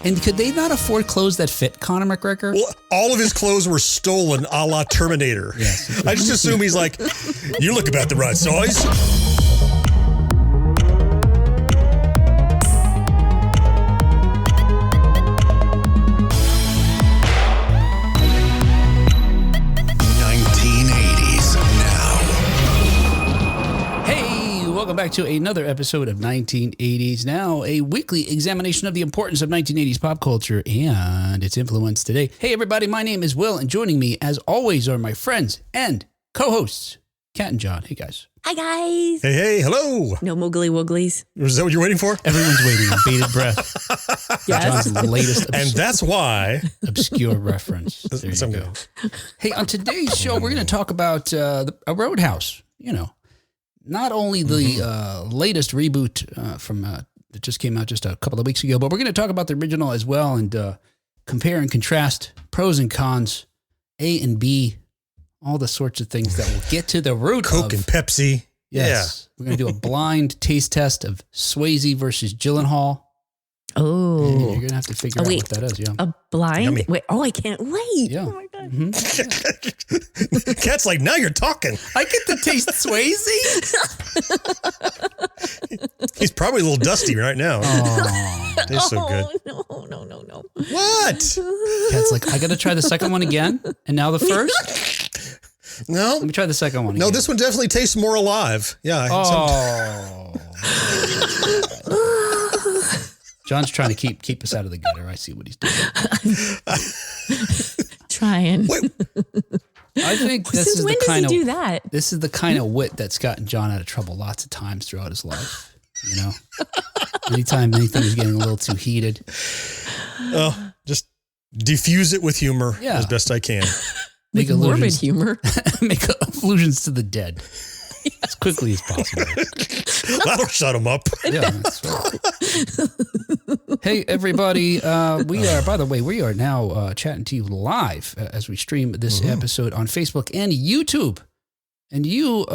And could they not afford clothes that fit Conor McGregor? Well, all of his clothes were stolen a la Terminator. Yes. I just assume he's like, you look about the right size. Welcome back to another episode of 1980s Now, a weekly examination of the importance of 1980s pop culture and its influence today. Hey everybody, my name is Will, and joining me as always are my friends and co-hosts, Kat and John. Hey guys. Hi guys. Hey, hello. No moogly wooglies. Is that what you're waiting for? Everyone's waiting on bated breath. Yes. John's latest and that's why obscure reference. There you go. Hey, on today's show, we're going to talk about a Roadhouse, Not only the latest reboot that just came out just a couple of weeks ago, but we're going to talk about the original as well and compare and contrast pros and cons, A and B, all the sorts of things that will get to the root Coke of. and Pepsi. Yes. Yeah. We're going to do a blind taste test of Swayze versus Gyllenhaal. Oh. And you're going to have to figure out what that is. Yeah. A blind? Yummy. Wait, I can't wait. Yeah. Oh my God. Mm-hmm. Cat's like, now you're talking. I get to taste Swayze? He's probably a little dusty right now. Oh. Tastes so good. No. What? Cat's like, I got to try the second one again. And now the first? No. Let me try the second one again. No, this one definitely tastes more alive. Yeah. John's trying to keep us out of the gutter. I see what he's doing. Trying. Wait. I think this Since is when the does kind he of do that? This is the kind of wit that's gotten John out of trouble lots of times throughout his life. Anytime anything is getting a little too heated. Oh, just diffuse it with humor as best I can. Make With morbid humor. Make allusions to the dead as quickly as possible. That'll shut him up. Yeah, that's right. Hey, everybody. By the way, we are now chatting to you live as we stream this episode on Facebook and YouTube. And you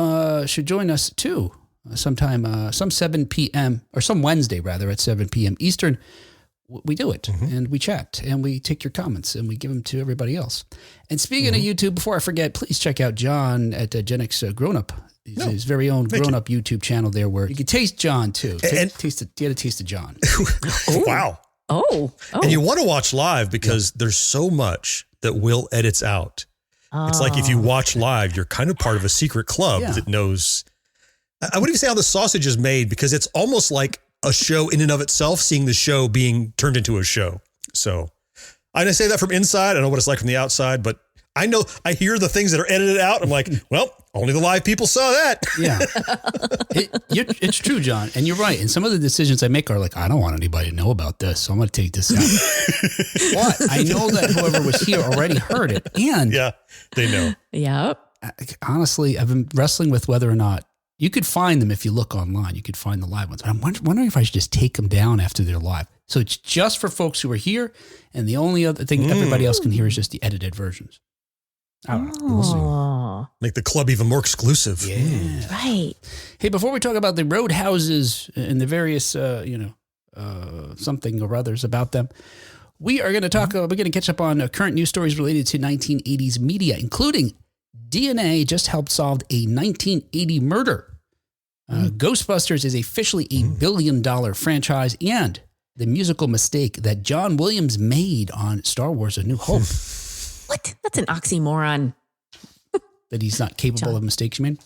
should join us too sometime, some 7 p.m. or some Wednesday rather at 7 p.m. Eastern. We do it and we chat and we take your comments and we give them to everybody else. And speaking of YouTube, before I forget, please check out John at Gen X Grown Up. His very own Grown Up YouTube channel there where you can taste John too. You get a taste of John. Wow. Oh. And you want to watch live because there's so much that Will edits out. It's like if you watch live, you're kind of part of a secret club that knows. I wouldn't even say how the sausage is made because it's almost like a show in and of itself, seeing the show being turned into a show. So I say that from inside. I don't know what it's like from the outside, but I know I hear the things that are edited out. I'm like, well, only the live people saw that. Yeah. It's true, John. And you're right. And some of the decisions I make are like, I don't want anybody to know about this. So I'm going to take this out. But I know that whoever was here already heard it. And yeah, they know. Yep. Honestly, I've been wrestling with whether or not you could find them if you look online. You could find the live ones. But I'm wondering if I should just take them down after they're live. So it's just for folks who are here. And the only other thing everybody else can hear is just the edited versions. I don't know. We'll see. Make the club even more exclusive. Yeah. Right. Hey, before we talk about the Roadhouses and the various, something or others about them, we are going to talk, we're going to catch up on current news stories related to 1980s media, including DNA just helped solve a 1980 murder. Ghostbusters is officially a $1 billion franchise, and the musical mistake that John Williams made on Star Wars A New Hope. What? That's an oxymoron. That he's not capable of mistakes, you mean?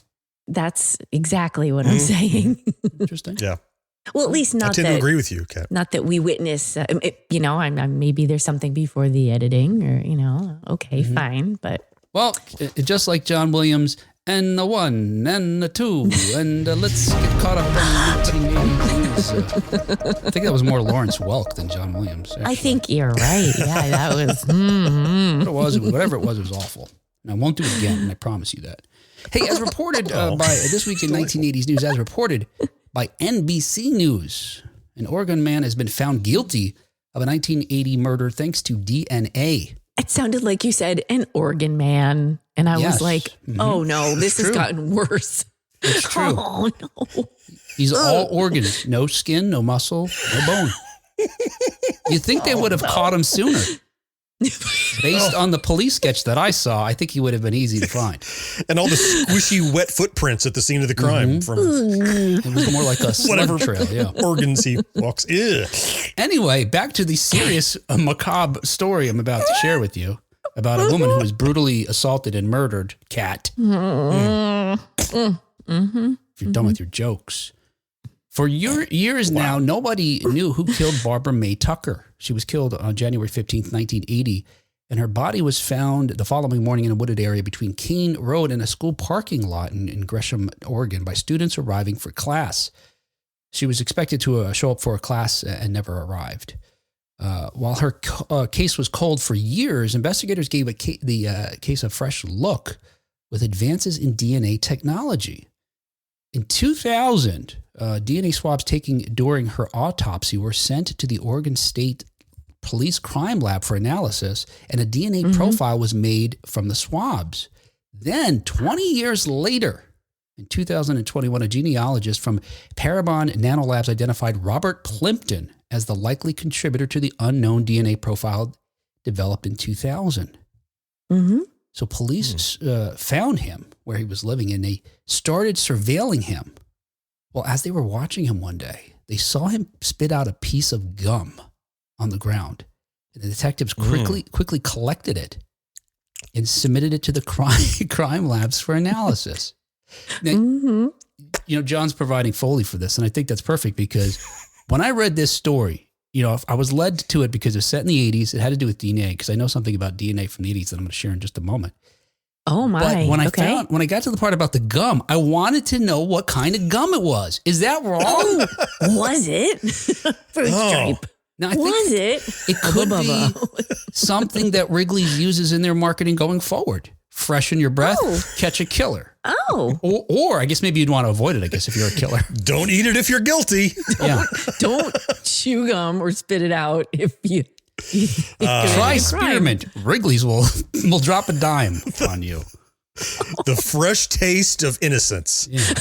That's exactly what I'm saying. Interesting. Yeah. Well, at least not I tend that. to agree with you, Kat. Not that we witness. Maybe there's something before the editing, or okay, fine, but. Well, just like John Williams and the one and the two, and let's get caught up in 1980s. I think that was more Lawrence Welk than John Williams. Actually. I think you're right. Yeah, that was. Whatever it was awful. And I won't do it again, and I promise you that. Hey, as reported by This Week in 1980s News, as reported by NBC News, an Oregon man has been found guilty of a 1980 murder thanks to DNA. It sounded like you said an Oregon man. And I was like, oh no, this has gotten worse. It's true. Oh no. He's all organs, no skin, no muscle, no bone. You think they would have caught him sooner? Based on the police sketch that I saw, I think he would have been easy to find. And all the squishy, wet footprints at the scene of the crime. It was more like a slug trail, yeah. Organs he walks. Ew. Anyway, back to the serious, macabre story I'm about to share with you about a woman who was brutally assaulted and murdered. Cat. If you're done with your jokes. For years now, nobody knew who killed Barbara May Tucker. She was killed on January 15th, 1980, and her body was found the following morning in a wooded area between Keene Road and a school parking lot in Gresham, Oregon, by students arriving for class. She was expected to show up for a class and never arrived. While her case was cold for years, investigators gave the case a fresh look with advances in DNA technology. In 2000, DNA swabs taken during her autopsy were sent to the Oregon State Police Crime Lab for analysis, and a DNA profile was made from the swabs. Then, 20 years later, in 2021, a genealogist from Parabon Nanolabs identified Robert Plimpton as the likely contributor to the unknown DNA profile developed in 2000. So police found him where he was living, and they started surveilling him. Well, as they were watching him one day, they saw him spit out a piece of gum on the ground. And the detectives quickly collected it and submitted it to the crime labs for analysis. Now, you know, John's providing Foley for this, and I think that's perfect because when I read this story, you know, I was led to it because it's set in the 80s. It had to do with DNA because I know something about DNA from the 80s that I'm going to share in just a moment. Oh my! But when I got to the part about the gum, I wanted to know what kind of gum it was. Is that wrong? Was it fruit stripe? Now, I think it could be something that Wrigley's uses in their marketing going forward. Freshen your breath, catch a killer. Or I guess maybe you'd want to avoid it, I guess, if you're a killer. Don't eat it if you're guilty. Don't chew gum or spit it out if you try spearmint. Wrigley's will drop a dime on you. The fresh taste of innocence. Yeah.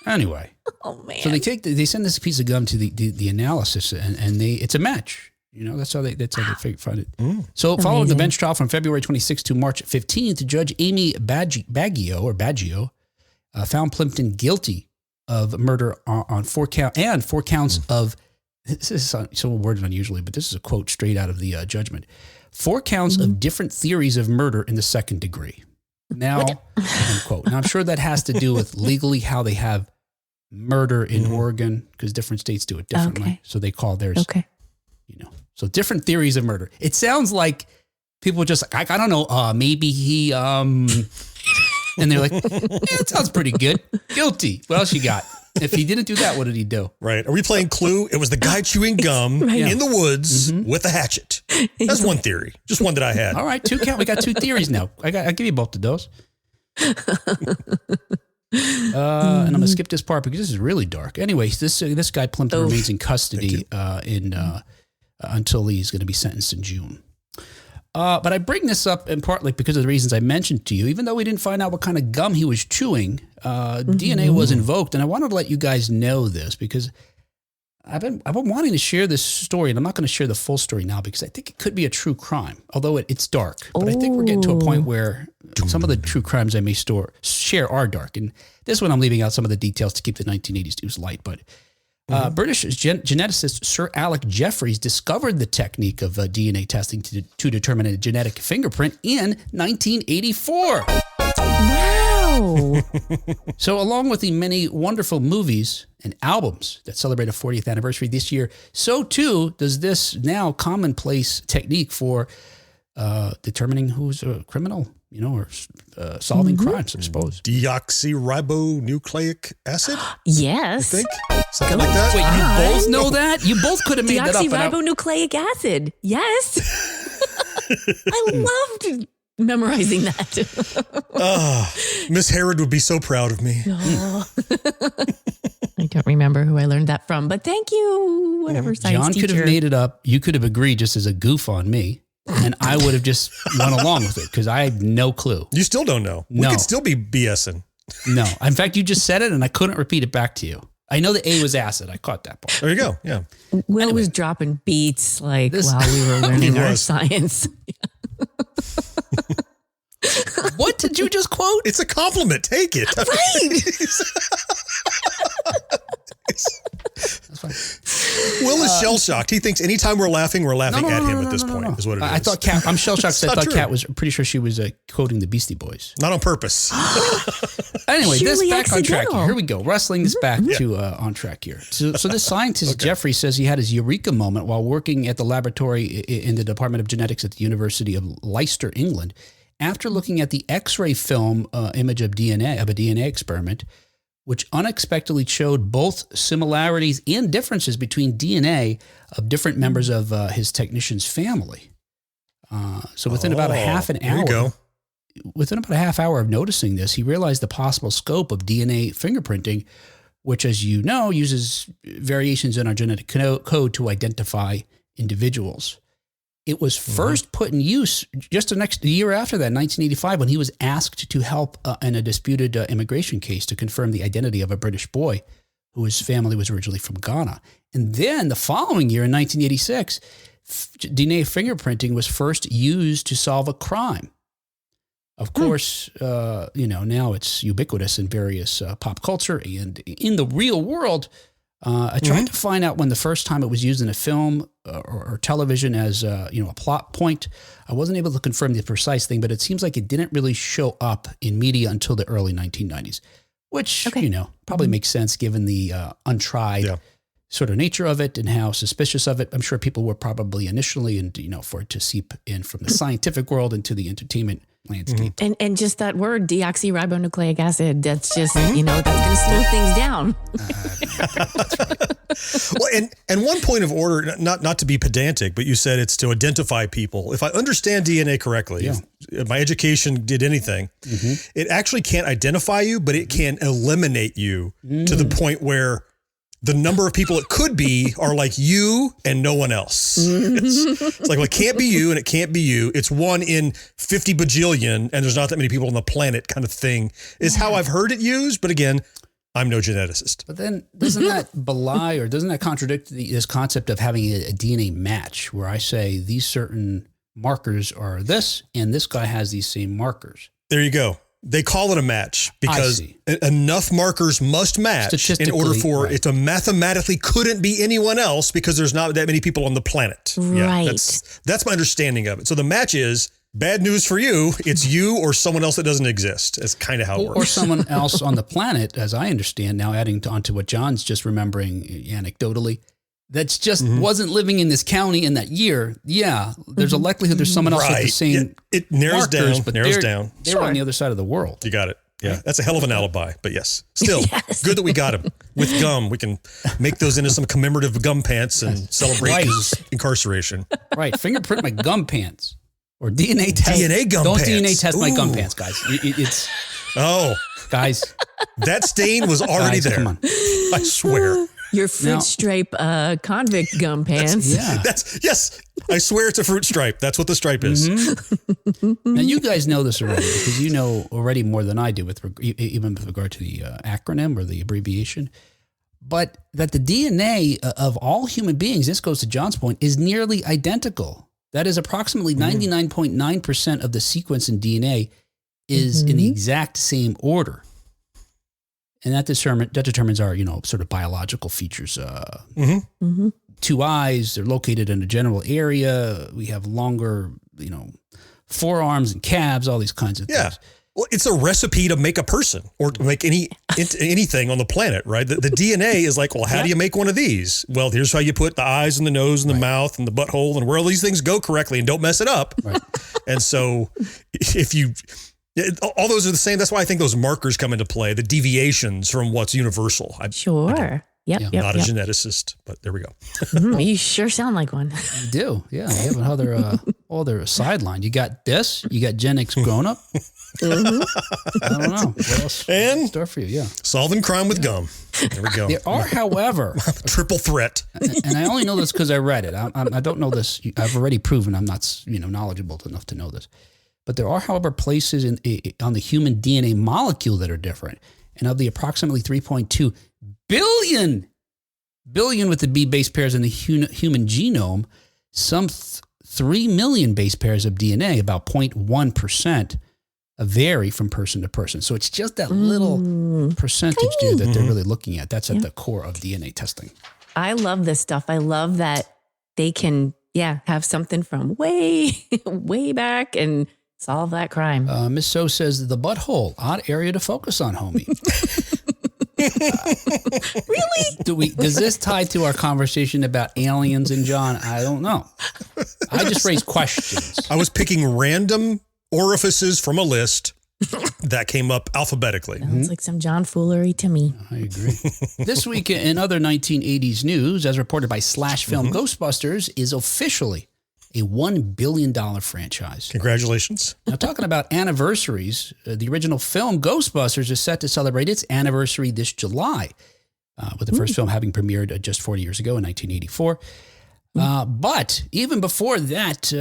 Anyway. Oh man. So they send this piece of gum to the analysis and it's a match. You know, that's how they find it. So following the bench trial from February 26th to March 15th, Judge Amy Baggio found Plimpton guilty of murder on 4 counts of, this is so worded unusually, but this is a quote straight out of the judgment. 4 counts of different theories of murder in the second degree. Now, unquote. Now, I'm sure that has to do with legally how they have murder in Oregon because different states do it differently. Okay. So they call theirs, you know, so different theories of murder. It sounds like people just, I don't know, maybe he, and they're like, it sounds pretty good. Guilty. What else you got? If he didn't do that, what did he do? Right. Are we playing Clue? It was the guy chewing gum in the woods with a hatchet. That's one theory. Just one that I had. All right. We got 2 theories now. I'll give you both of those. And I'm going to skip this part because this is really dark. Anyways, this guy Plimpton remains in custody until he's going to be sentenced in June. But I bring this up in partly because of the reasons I mentioned to you. Even though we didn't find out what kind of gum he was chewing, DNA was invoked, and I wanted to let you guys know this because I've been wanting to share this story, and I'm not going to share the full story now because I think it could be a true crime, although it's dark. But I think we're getting to a point where some of the true crimes I may share are dark, and this one I'm leaving out some of the details to keep the 1980s news light, but. British geneticist Sir Alec Jeffreys discovered the technique of DNA testing to determine a genetic fingerprint in 1984. Wow. So along with the many wonderful movies and albums that celebrate a 40th anniversary this year, so too does this now commonplace technique for determining who's a criminal, you know, or solving crimes, I suppose. Deoxyribonucleic acid? Yes. You think? Something like that? Wait, you both know that? You both could have made that up. Deoxyribonucleic acid. Yes. I loved memorizing that. Miss Herod would be so proud of me. Oh. I don't remember who I learned that from, but thank you, whatever science John teacher. could have made it up. You could have agreed just as a goof on me. And I would have just went along with it because I had no clue. You still don't know. We could still be BSing. No. In fact, you just said it and I couldn't repeat it back to you. I know the A was acid. I caught that part. There you go. Yeah. Will was dropping beats while we were learning our science. What did you just quote? It's a compliment. Take it. Right. That's fine. Will is shell shocked. He thinks anytime we're laughing at him at this point. Is what it is. I thought Kat. I'm shell shocked. I thought true. Kat was pretty sure she was quoting the Beastie Boys. Not on purpose. Anyway, Surely this back on track accidental. here. Here we go. Wrestling this back to on track here. So this scientist, Jeffrey, says he had his eureka moment while working at the laboratory in the Department of Genetics at the University of Leicester, England. After looking at the X-ray film image of a DNA experiment, which unexpectedly showed both similarities and differences between DNA of different members of his technician's family. So within about a half an hour, within about a half hour of noticing this, he realized the possible scope of DNA fingerprinting, which, as you know, uses variations in our genetic code to identify individuals. It was first put in use just the year after that, 1985, when he was asked to help in a disputed immigration case to confirm the identity of a British boy whose family was originally from Ghana. And then the following year, in 1986, DNA fingerprinting was first used to solve a crime. Of course, now it's ubiquitous in various pop culture and in the real world. I tried to find out when the first time it was used in a film or television as a plot point. I wasn't able to confirm the precise thing, but it seems like it didn't really show up in media until the early 1990s, which probably makes sense given the untried sort of nature of it and how suspicious of it. I'm sure people were probably initially, and for it to seep in from the scientific world into the entertainment landscape. And just that word, deoxyribonucleic acid, that's just, that's going to slow things down. Well, and one point of order, not to be pedantic, but you said it's to identify people. If I understand DNA correctly, if my education did anything, it actually can't identify you, but it can eliminate you to the point where the number of people it could be are like you and no one else. It's like, well, it can't be you and it can't be you. It's 1 in 50 bajillion and there's not that many people on the planet kind of thing is how I've heard it used. But again, I'm no geneticist. But then doesn't that belie or doesn't that contradict this concept of having a DNA match where I say these certain markers are this and this guy has these same markers? There you go. They call it a match because enough markers must match in order for it to mathematically couldn't be anyone else because there's not that many people on the planet. Right. Yeah, that's my understanding of it. So the match is bad news for you. It's you or someone else that doesn't exist. That's kind of how it works. Or someone else on the planet, as I understand now, adding onto what John's just remembering anecdotally, that's just wasn't living in this county in that year. Yeah, there's a likelihood there's someone else with the same it narrows markers, down, but they're on the other side of the world. You got it. Yeah, that's a hell of an alibi. But yes, still good that we got him with gum. We can make those into some commemorative gum pants and celebrate his incarceration. Right, fingerprint my gum pants or DNA test. DNA gum Don't pants. DNA test my gum pants, guys. It's guys. That stain was already there. Come on. I swear. Your fruit stripe convict gum pants. Yes. I swear it's a fruit stripe. That's what the stripe is. Now you guys know this already because you know already more than I do even with regard to the acronym or the abbreviation. But that the DNA of all human beings, this goes to John's point, is nearly identical. That is approximately 99.9% of the sequence in DNA is in the exact same order. And that determines our, sort of biological features. 2 eyes, they're located in a general area. We have longer, forearms and calves, all these kinds of things. Well, it's a recipe to make a person or to make anything on the planet, right? The DNA is like, well, how do you make one of these? Well, here's how you put the eyes and the nose and the mouth and the butthole and where all these things go correctly and don't mess it up. Right. And so all those are the same. That's why I think those markers come into play, the deviations from what's universal. Sure. Yep. Not a geneticist, but there we go. You sure sound like one. You do. Yeah. You have other sideline. You got this, you got Gen X grown up. I don't know. What else? And stuff for you. Yeah. Solving crime with gum. There we go. There are, however, triple threat. And I only know this because I read it. I don't know this. I've already proven I'm not, knowledgeable enough to know this. But there are, however, places on the human DNA molecule that are different. And of the approximately 3.2 billion with the B base pairs in the human genome, some 3 million base pairs of DNA, about 0.1%, vary from person to person. So it's just that little percentage there that they're really looking at. That's at the core of DNA testing. I love this stuff. I love that they can, have something from way back and solve that crime. Miss So says, the butthole, odd area to focus on, homie. Really? Does this tie to our conversation about aliens and John? I don't know. I just raised questions. I was picking random orifices from a list that came up alphabetically. Sounds like some John foolery to me. I agree. This week in other 1980s news, as reported by Slash Film, Ghostbusters is officially a $1 billion franchise. Congratulations. Now, talking about anniversaries, the original film Ghostbusters is set to celebrate its anniversary this July, with the first film having premiered just 40 years ago in 1984. But even before that,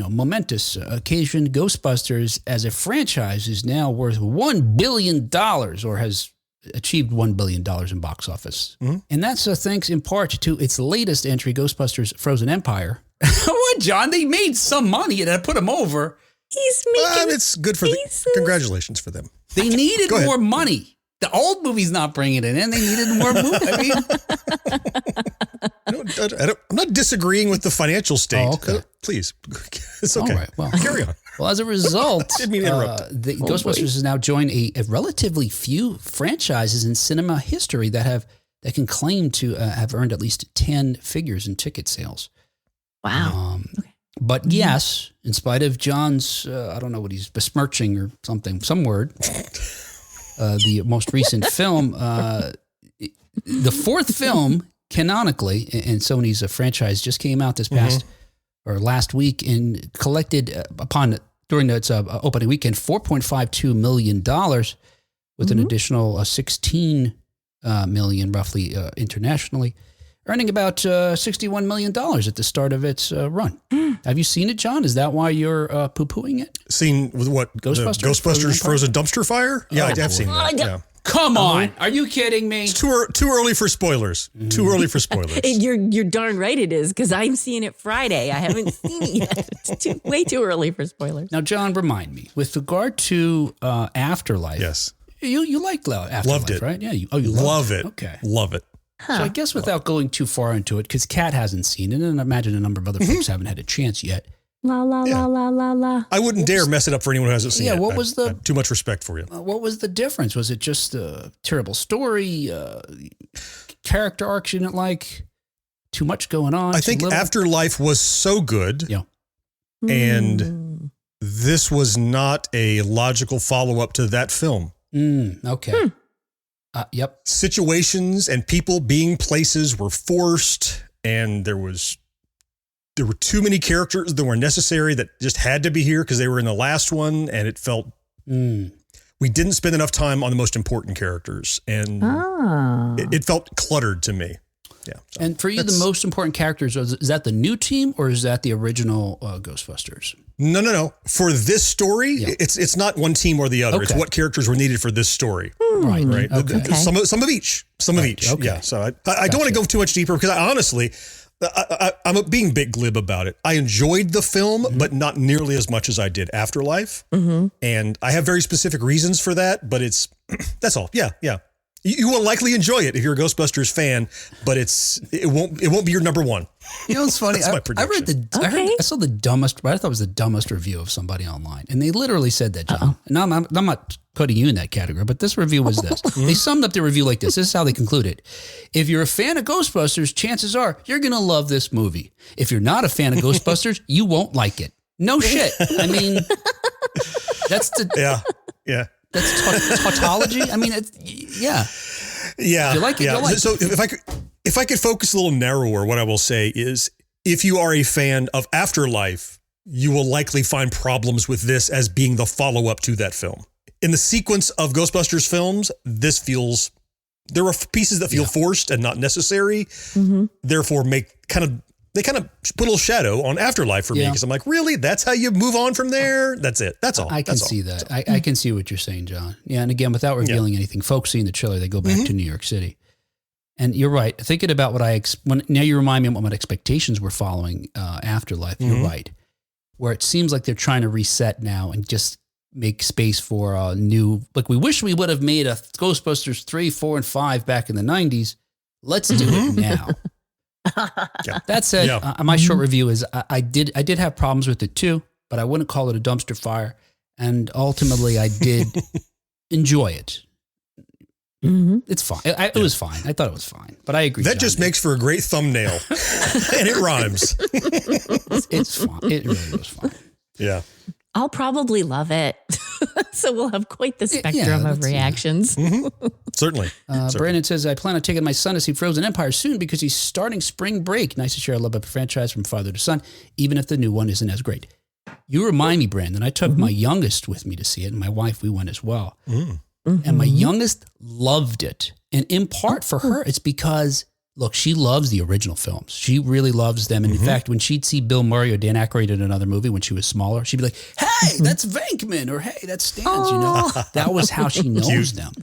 momentous occasion, Ghostbusters as a franchise is now worth $1 billion or has achieved $1 billion in box office. And that's thanks in part to its latest entry, Ghostbusters Frozen Empire. What, John? They made some money and I put them over. He's making it's good for congratulations for them. They needed more money. The old movie's not bringing it in. They needed more movie. I'm not disagreeing with the financial state. Oh, okay. Please. It's okay. All right. Well, carry on. Well, as a result, Didn't mean to interrupt. Ghostbusters has now joined a relatively few franchises in cinema history that can claim to have earned at least 10 figures in ticket sales. Wow. But yes, in spite of John's, I don't know what he's besmirching or something, some word, the most recent film, the fourth film canonically in Sony's franchise just came out this past or last week and collected during its opening weekend $4.52 million with an additional 16 million roughly internationally, earning about $61 million at the start of its run. Have you seen it, John? Is that why you're poo-pooing it? Seen with what? Ghostbusters Frozen Dumpster Fire? Yeah, I have seen that. Yeah. Come on. Are you kidding me? It's too early for spoilers. Too early for spoilers. You're darn right it is, because I'm seeing it Friday. I haven't seen it yet. It's way too early for spoilers. Now, John, remind me, with regard to Afterlife. Yes. You liked Afterlife, loved it. Right? Yeah. You love it. Okay. Love it. So I guess without going too far into it, because Kat hasn't seen it, and I imagine a number of other folks haven't had a chance yet. La, la, la, la, la, la. I wouldn't dare mess it up for anyone who hasn't seen it. Yeah, what was I have too much respect for you. What was the difference? Was it just a terrible story, character arcs you didn't like, too much going on? I think Afterlife was so good, and this was not a logical follow-up to that film. Okay. Yep. Situations and people being places were forced, and there were too many characters that were necessary that just had to be here because they were in the last one, and it felt we didn't spend enough time on the most important characters, and it felt cluttered to me. Yeah. So and for you, the most important characters, is that the new team or is that the original Ghostbusters? No. For this story, it's not one team or the other. Okay. It's what characters were needed for this story. Right. Okay. Some of each. Okay. Yeah. So I don't want to go too much deeper because I'm being bit glib about it. I enjoyed the film, but not nearly as much as I did Afterlife. And I have very specific reasons for that, but that's all. Yeah. You will likely enjoy it if you're a Ghostbusters fan, but it won't be your number one. You know, it's funny. That's my prediction. I saw the dumbest, what I thought was the dumbest review of somebody online. And they literally said that, John. And I'm not putting you in that category, but this review was this. They summed up the review like this. This is how they concluded. If you're a fan of Ghostbusters, chances are you're going to love this movie. If you're not a fan of Ghostbusters, you won't like it. No shit. I mean, that's the... Yeah. That's tautology. I mean, Yeah. If you like it, you'll like it. So if I could focus a little narrower, what I will say is, if you are a fan of Afterlife, you will likely find problems with this as being the follow-up to that film. In the sequence of Ghostbusters films, there are pieces that feel forced and not necessary. Therefore, they kind of put a little shadow on Afterlife for me, because I'm like, really? That's how you move on from there? That's it. That's all. I can see that. I can see what you're saying, John. Yeah, and again, without revealing anything, folks seeing the trailer, they go back to New York City. And you're right. Thinking about what now you remind me of what expectations were following Afterlife. You're right. Where it seems like they're trying to reset now and just make space for a new, like we wish we would have made a Ghostbusters 3, 4, and 5 back in the 90s. Let's do it now. That said, my short review is I did have problems with it too, but I wouldn't call it a dumpster fire. And ultimately I did enjoy it. It's fine. It was fine. I thought it was fine, but I agree. That just makes for a great thumbnail, and it rhymes. It's fine. It really was fine. Yeah. I'll probably love it. So we'll have quite the spectrum of reactions. Certainly. Brandon says, I plan on taking my son to see Frozen Empire soon because he's starting spring break. Nice to share a love of a franchise from father to son, even if the new one isn't as great. You remind me, Brandon, I took my youngest with me to see it, and my wife, we went as well. And my youngest loved it. And in part for her, it's because, look, she loves the original films. She really loves them. And in fact, when she'd see Bill Murray or Dan Aykroyd in another movie when she was smaller, she'd be like, hey, that's Venkman, or hey, that's Stans, you know? That was how she knows them.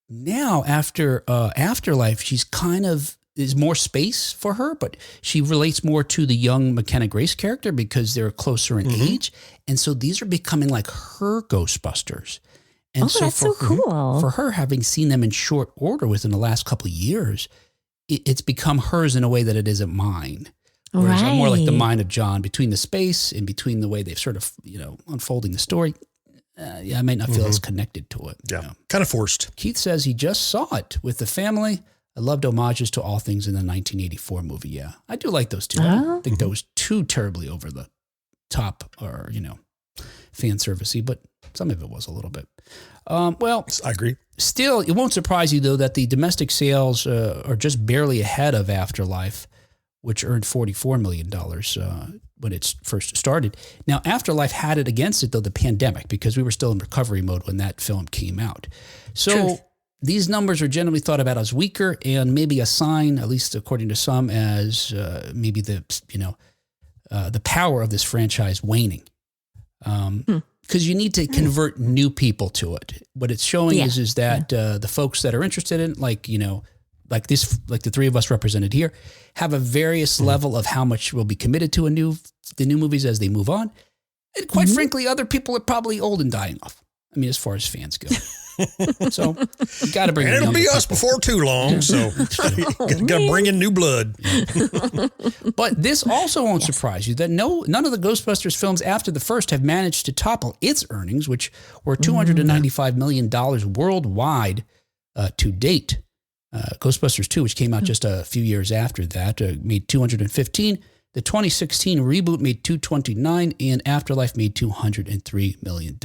Now, after Afterlife, she's kind of, there's more space for her, but she relates more to the young McKenna Grace character because they're closer in age. And so these are becoming like her Ghostbusters. And so that's so cool. For her, having seen them in short order within the last couple of years, it's become hers in a way that it isn't mine. Whereas I'm more like the mind of John, between the space and between the way they've sort of, unfolding the story. I might not feel as connected to it. Yeah, kind of forced. Keith says he just saw it with the family. I loved homages to all things in the 1984 movie. Yeah, I do like those too. I don't think that was too terribly over the top or, fan servicey, but some of it was a little bit. Well, I agree. Still, it won't surprise you, though, that the domestic sales are just barely ahead of Afterlife, which earned $44 million when it first started. Now, Afterlife had it against it, though, the pandemic, because we were still in recovery mode when that film came out. So these numbers are generally thought about as weaker and maybe a sign, at least according to some, as maybe the power of this franchise waning. Because you need to convert new people to it. What it's showing is that the folks that are interested in, like the three of us represented here, have a various level of how much will be committed to the new movies as they move on. And quite frankly, other people are probably old and dying off. I mean, as far as fans go. So you got to bring in it'll be us before too long. So got to bring in new blood. But this also won't surprise you that none of the Ghostbusters films after the first have managed to topple its earnings, which were $295 million worldwide to date. Ghostbusters 2, which came out just a few years after that, made $215. The 2016 reboot made $229, and Afterlife made $203 million.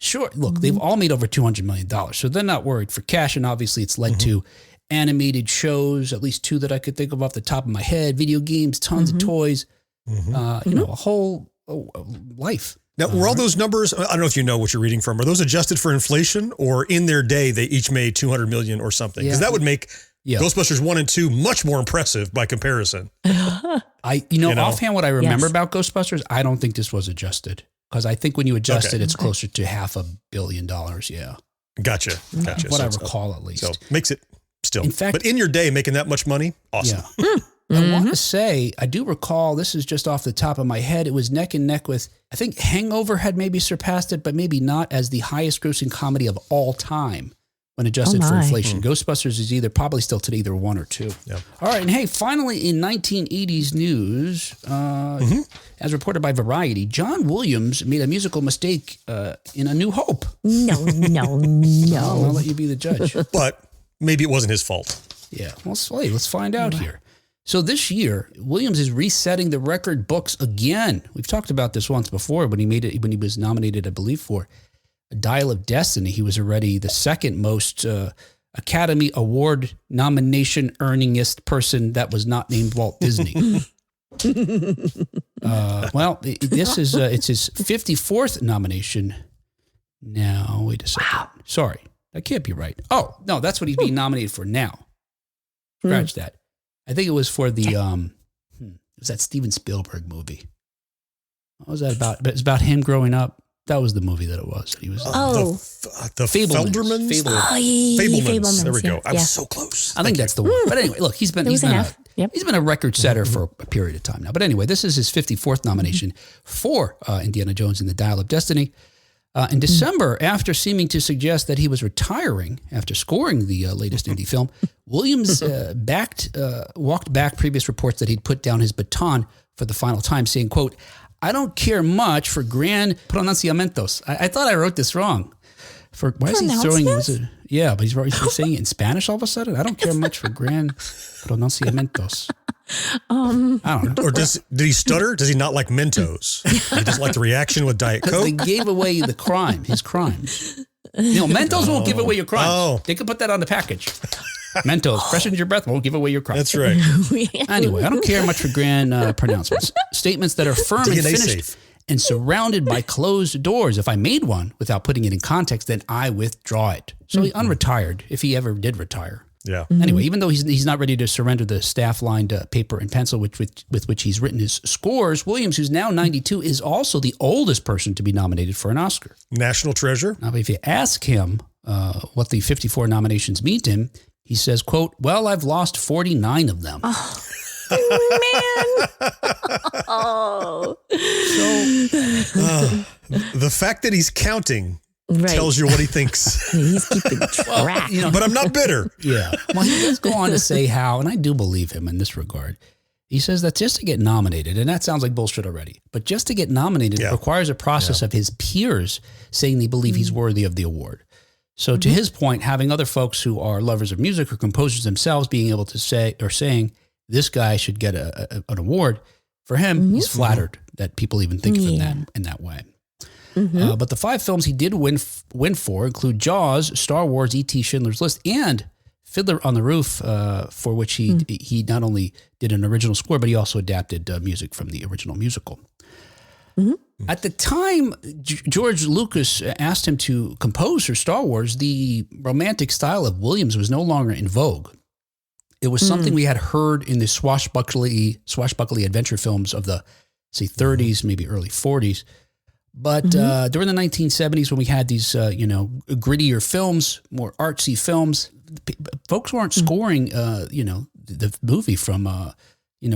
Sure, look, they've all made over $200 million, so they're not worried for cash, and obviously it's led to animated shows, at least 2 that I could think of off the top of my head, video games, tons of toys, a whole life. Now, were all those numbers, I don't know if you know what you're reading from, are those adjusted for inflation, or in their day they each made $200 million or something? Because that would make Ghostbusters 1 and 2 much more impressive by comparison. Offhand, what I remember about Ghostbusters, I don't think this was adjusted. Because I think when you adjust it, it's closer to $500 million. Yeah. Gotcha. What I recall, at least. So makes it still. In fact, but in your day, making that much money, awesome. Yeah. I want to say, I do recall, this is just off the top of my head, it was neck and neck with, I think Hangover had maybe surpassed it, but maybe not, as the highest grossing comedy of all time when adjusted for inflation. Ghostbusters is probably still today, either 1 or 2. Yeah. All right. And hey, finally in 1980s news, as reported by Variety, John Williams made a musical mistake in A New Hope. No. I'll let you be the judge. But maybe it wasn't his fault. Yeah. Well, let's find out here. So this year, Williams is resetting the record books again. We've talked about this once before when he was nominated, I believe, for A Dial of Destiny. He was already the second most Academy Award nomination earningest person that was not named Walt Disney. This is it's his 54th nomination. Now, wait a second. Wow. Sorry, that can't be right. Oh, no, that's what he's being nominated for now. Scratch that. I think it was for the it was that Steven Spielberg movie. What was that about? It's about him growing up. That was the movie that it was. He was the Fabelmans. Feldermans? Fabelmans. There we go. I Yeah. was so close. I think that's the one. But anyway, look, he's been a record setter for a period of time now. But anyway, this is his 54th nomination for Indiana Jones and the Dial of Destiny. In December, after seeming to suggest that he was retiring after scoring the latest indie film, Williams walked back previous reports that he'd put down his baton for the final time, saying, quote, "I don't care much for grand pronunciamientos." I thought I wrote this wrong. Why is he throwing? Yeah, but he's saying it in Spanish all of a sudden. I don't care much for grand pronunciamientos. I don't know. Or did he stutter? Does he not like Mentos? He just like the reaction with Diet Coke? They gave away his crimes. Mentos won't give away your crimes. Oh. They could put that on the package. Mentos, freshens your breath, won't give away your crimes. That's right. Anyway, I don't care much for grand pronouncements. Statements that are firm and finished safe. and surrounded by closed doors. If I made one without putting it in context, then I withdraw it. So he unretired, if he ever did retire. Yeah. Anyway, even though he's not ready to surrender the staff-lined paper and pencil with which he's written his scores, Williams, who's now 92, is also the oldest person to be nominated for an Oscar. National treasure. Now, if you ask him what the 54 nominations mean to him, he says, quote, "Well, I've lost 49 of them." Man. The fact that he's counting Right. tells you what he thinks. He's keeping track. But I'm not bitter. Yeah. Well, he does go on to say how, and I do believe him in this regard. He says that just to get nominated, and that sounds like bullshit already, but just to get nominated requires a process of his peers saying they believe he's worthy of the award. So to his point, having other folks who are lovers of music or composers themselves being able to say or saying this guy should get an award, for him, he's flattered that people even think of him in that way. But the 5 films he did win for include Jaws, Star Wars, E.T., Schindler's List, and Fiddler on the Roof, for which he not only did an original score, but he also adapted music from the original musical. At the time George Lucas asked him to compose for Star Wars, the romantic style of Williams was no longer in vogue. It was something we had heard in the swashbuckly adventure films of the, say, 30s, maybe early 40s. But during the 1970s, when we had these, grittier films, more artsy films, folks weren't scoring, the movie from,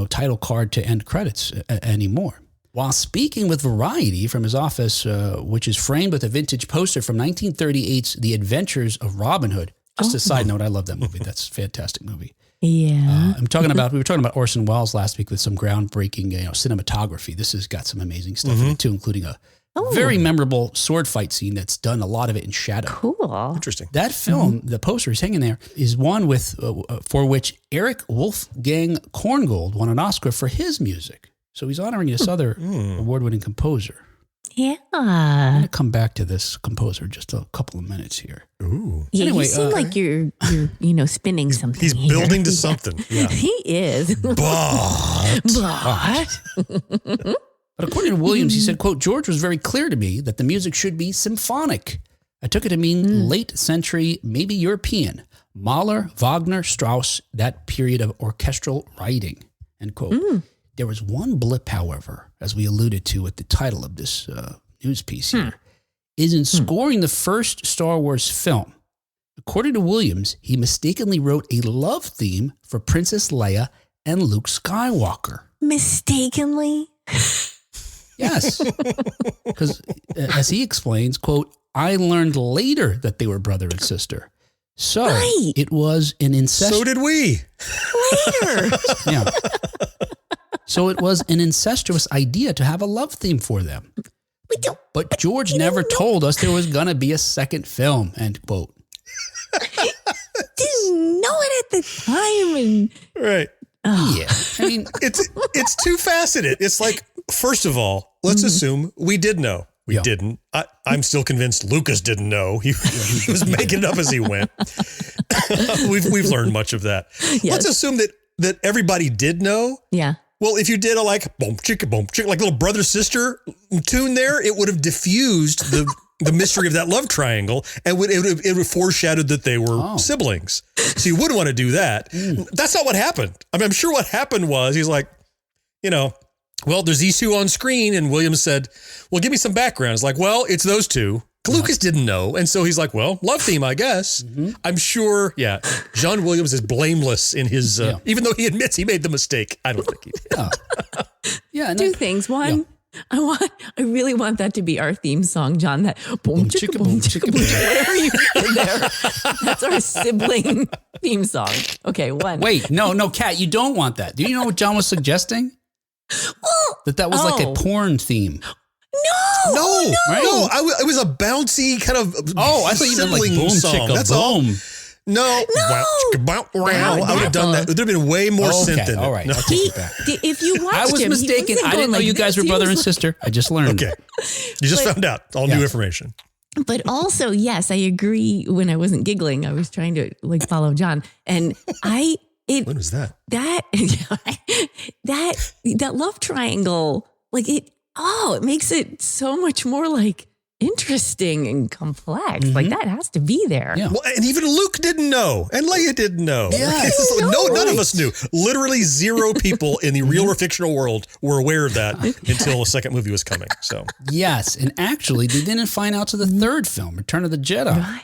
title card to end credits anymore. While speaking with Variety from his office, which is framed with a vintage poster from 1938's The Adventures of Robin Hood. Just a side note, I love that movie. That's a fantastic movie. Yeah. We were talking about Orson Welles last week with some groundbreaking, cinematography. This has got some amazing stuff in it too, including a very memorable sword fight scene that's done a lot of it in shadow. Cool. Interesting. That film, the poster is hanging there, is one for which Eric Wolfgang Korngold won an Oscar for his music. So he's honoring this other award-winning composer. Yeah. I'm going to come back to this composer just a couple of minutes here. Ooh. Yeah, Anyway, you seem like you're spinning something. He's here. building to something. Yeah. He is. But according to Williams, he said, quote, "George was very clear to me that the music should be symphonic. I took it to mean late century, maybe European. Mahler, Wagner, Strauss, that period of orchestral writing," end quote. There was one blip, however, as we alluded to with the title of this news piece here, is in scoring the first Star Wars film. According to Williams, he mistakenly wrote a love theme for Princess Leia and Luke Skywalker. Mistakenly? Yes. Because as he explains, quote, "I learned later that they were brother and sister. So it was an incestuous... So did we. Later. Yeah. So it was an incestuous idea to have a love theme for them. But George never told us there was going to be a second film," end quote. Didn't know it at the time. And Right. Yeah. I mean, It's too faceted. It's like, first of all, let's assume we did know. We didn't. I'm still convinced Lucas didn't know. He was making it up as he went. We've learned much of that. Yes. Let's assume that everybody did know. yeah. Well, if you did a boom chicka, like little brother sister tune there, it would have diffused the mystery of that love triangle, and it would have foreshadowed that they were siblings. So you wouldn't want to do that. That's not what happened. I mean, I'm sure what happened was he's like, well, there's these two on screen. And Williams said, well, give me some background. It's like, well, it's those two. Lucas didn't know. And so he's like, well, love theme, I guess. I'm sure. Yeah. John Williams is blameless in his, even though he admits he made the mistake. I don't think he did. Yeah. Two things. One, I really want that to be our theme song, John. That boom, chicka, boom, chicka, boom, whatever you did there. That's our sibling theme song. Okay, one. Wait, no, Kat, you don't want that. Do you know what John was suggesting? That was like a porn theme. No. Right? It was a bouncy kind of. I thought you meant like boom, song. chicka, That's boom. all. No. I would have done that. It would have been way more synth in it. All right, No. I'll take it back. If you watched I was him, mistaken. I didn't know you guys were brother and sister. I just learned. Okay. You just found out all new information. But also, yes, I agree. When I wasn't giggling, I was trying to like follow John, and When was that? That love triangle, like it makes it so much more like interesting and complex. Like that has to be there. Yeah. Well, and even Luke didn't know, and Leia didn't know. None of us knew. Literally 0 people in the real or fictional world were aware of that until a second movie was coming. So Yes, and actually, they didn't find out to the third film, Return of the Jedi.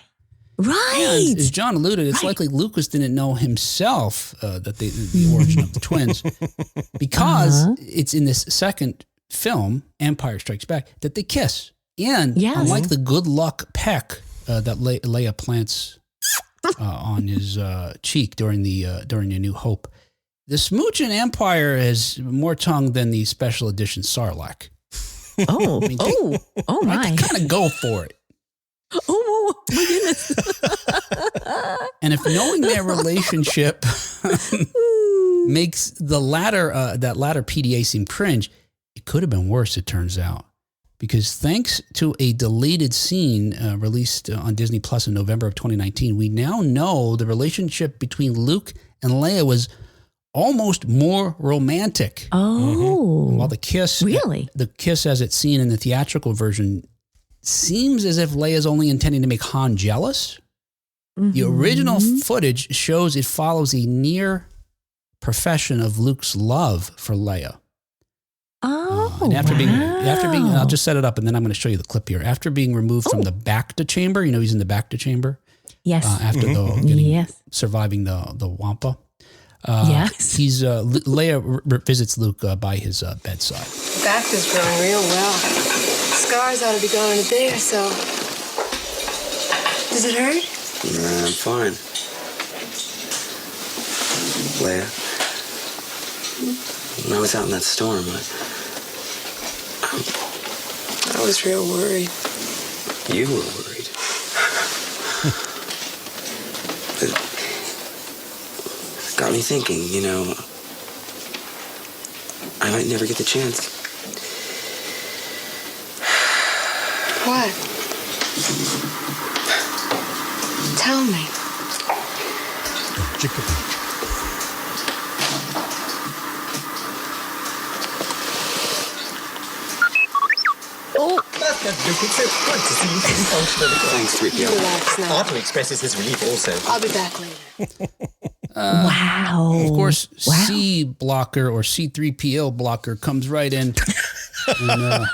Right. And as John alluded, it's likely Lucas didn't know himself that the origin of the twins, because it's in this second film, Empire Strikes Back, that they kiss. And unlike the good luck peck that Leia plants on his cheek during the New Hope, the smooch in Empire has more tongue than the special edition Sarlacc. My! They kind of go for it. Oh my goodness! And if knowing their relationship makes that latter PDA seem cringe, it could have been worse. It turns out. Because thanks to a deleted scene released on Disney Plus in November of 2019, we now know the relationship between Luke and Leia was almost more romantic. While the kiss as it's seen in the theatrical version seems as if Leia's only intending to make Han jealous. The original footage shows it follows a near profession of Luke's love for Leia. And after being, I'll just set it up and then I'm going to show you the clip here. After being removed from the Bacta chamber, he's in the Bacta chamber. Yes. After surviving the Wampa. He's Leia visits Luke by his bedside. Bacta's growing real well. Scars ought to be going to there, so. Does it hurt? Nah, I'm fine. Leia, when I was out in that storm, I was real worried. You were worried. It got me thinking, I might never get the chance. What? Tell me. It's so good to see you feeling functional again. Thanks, 3PO. Relax now. Arthur expresses his relief also. I'll be back later. Wow. Of course, C blocker or C3PO blocker comes right in and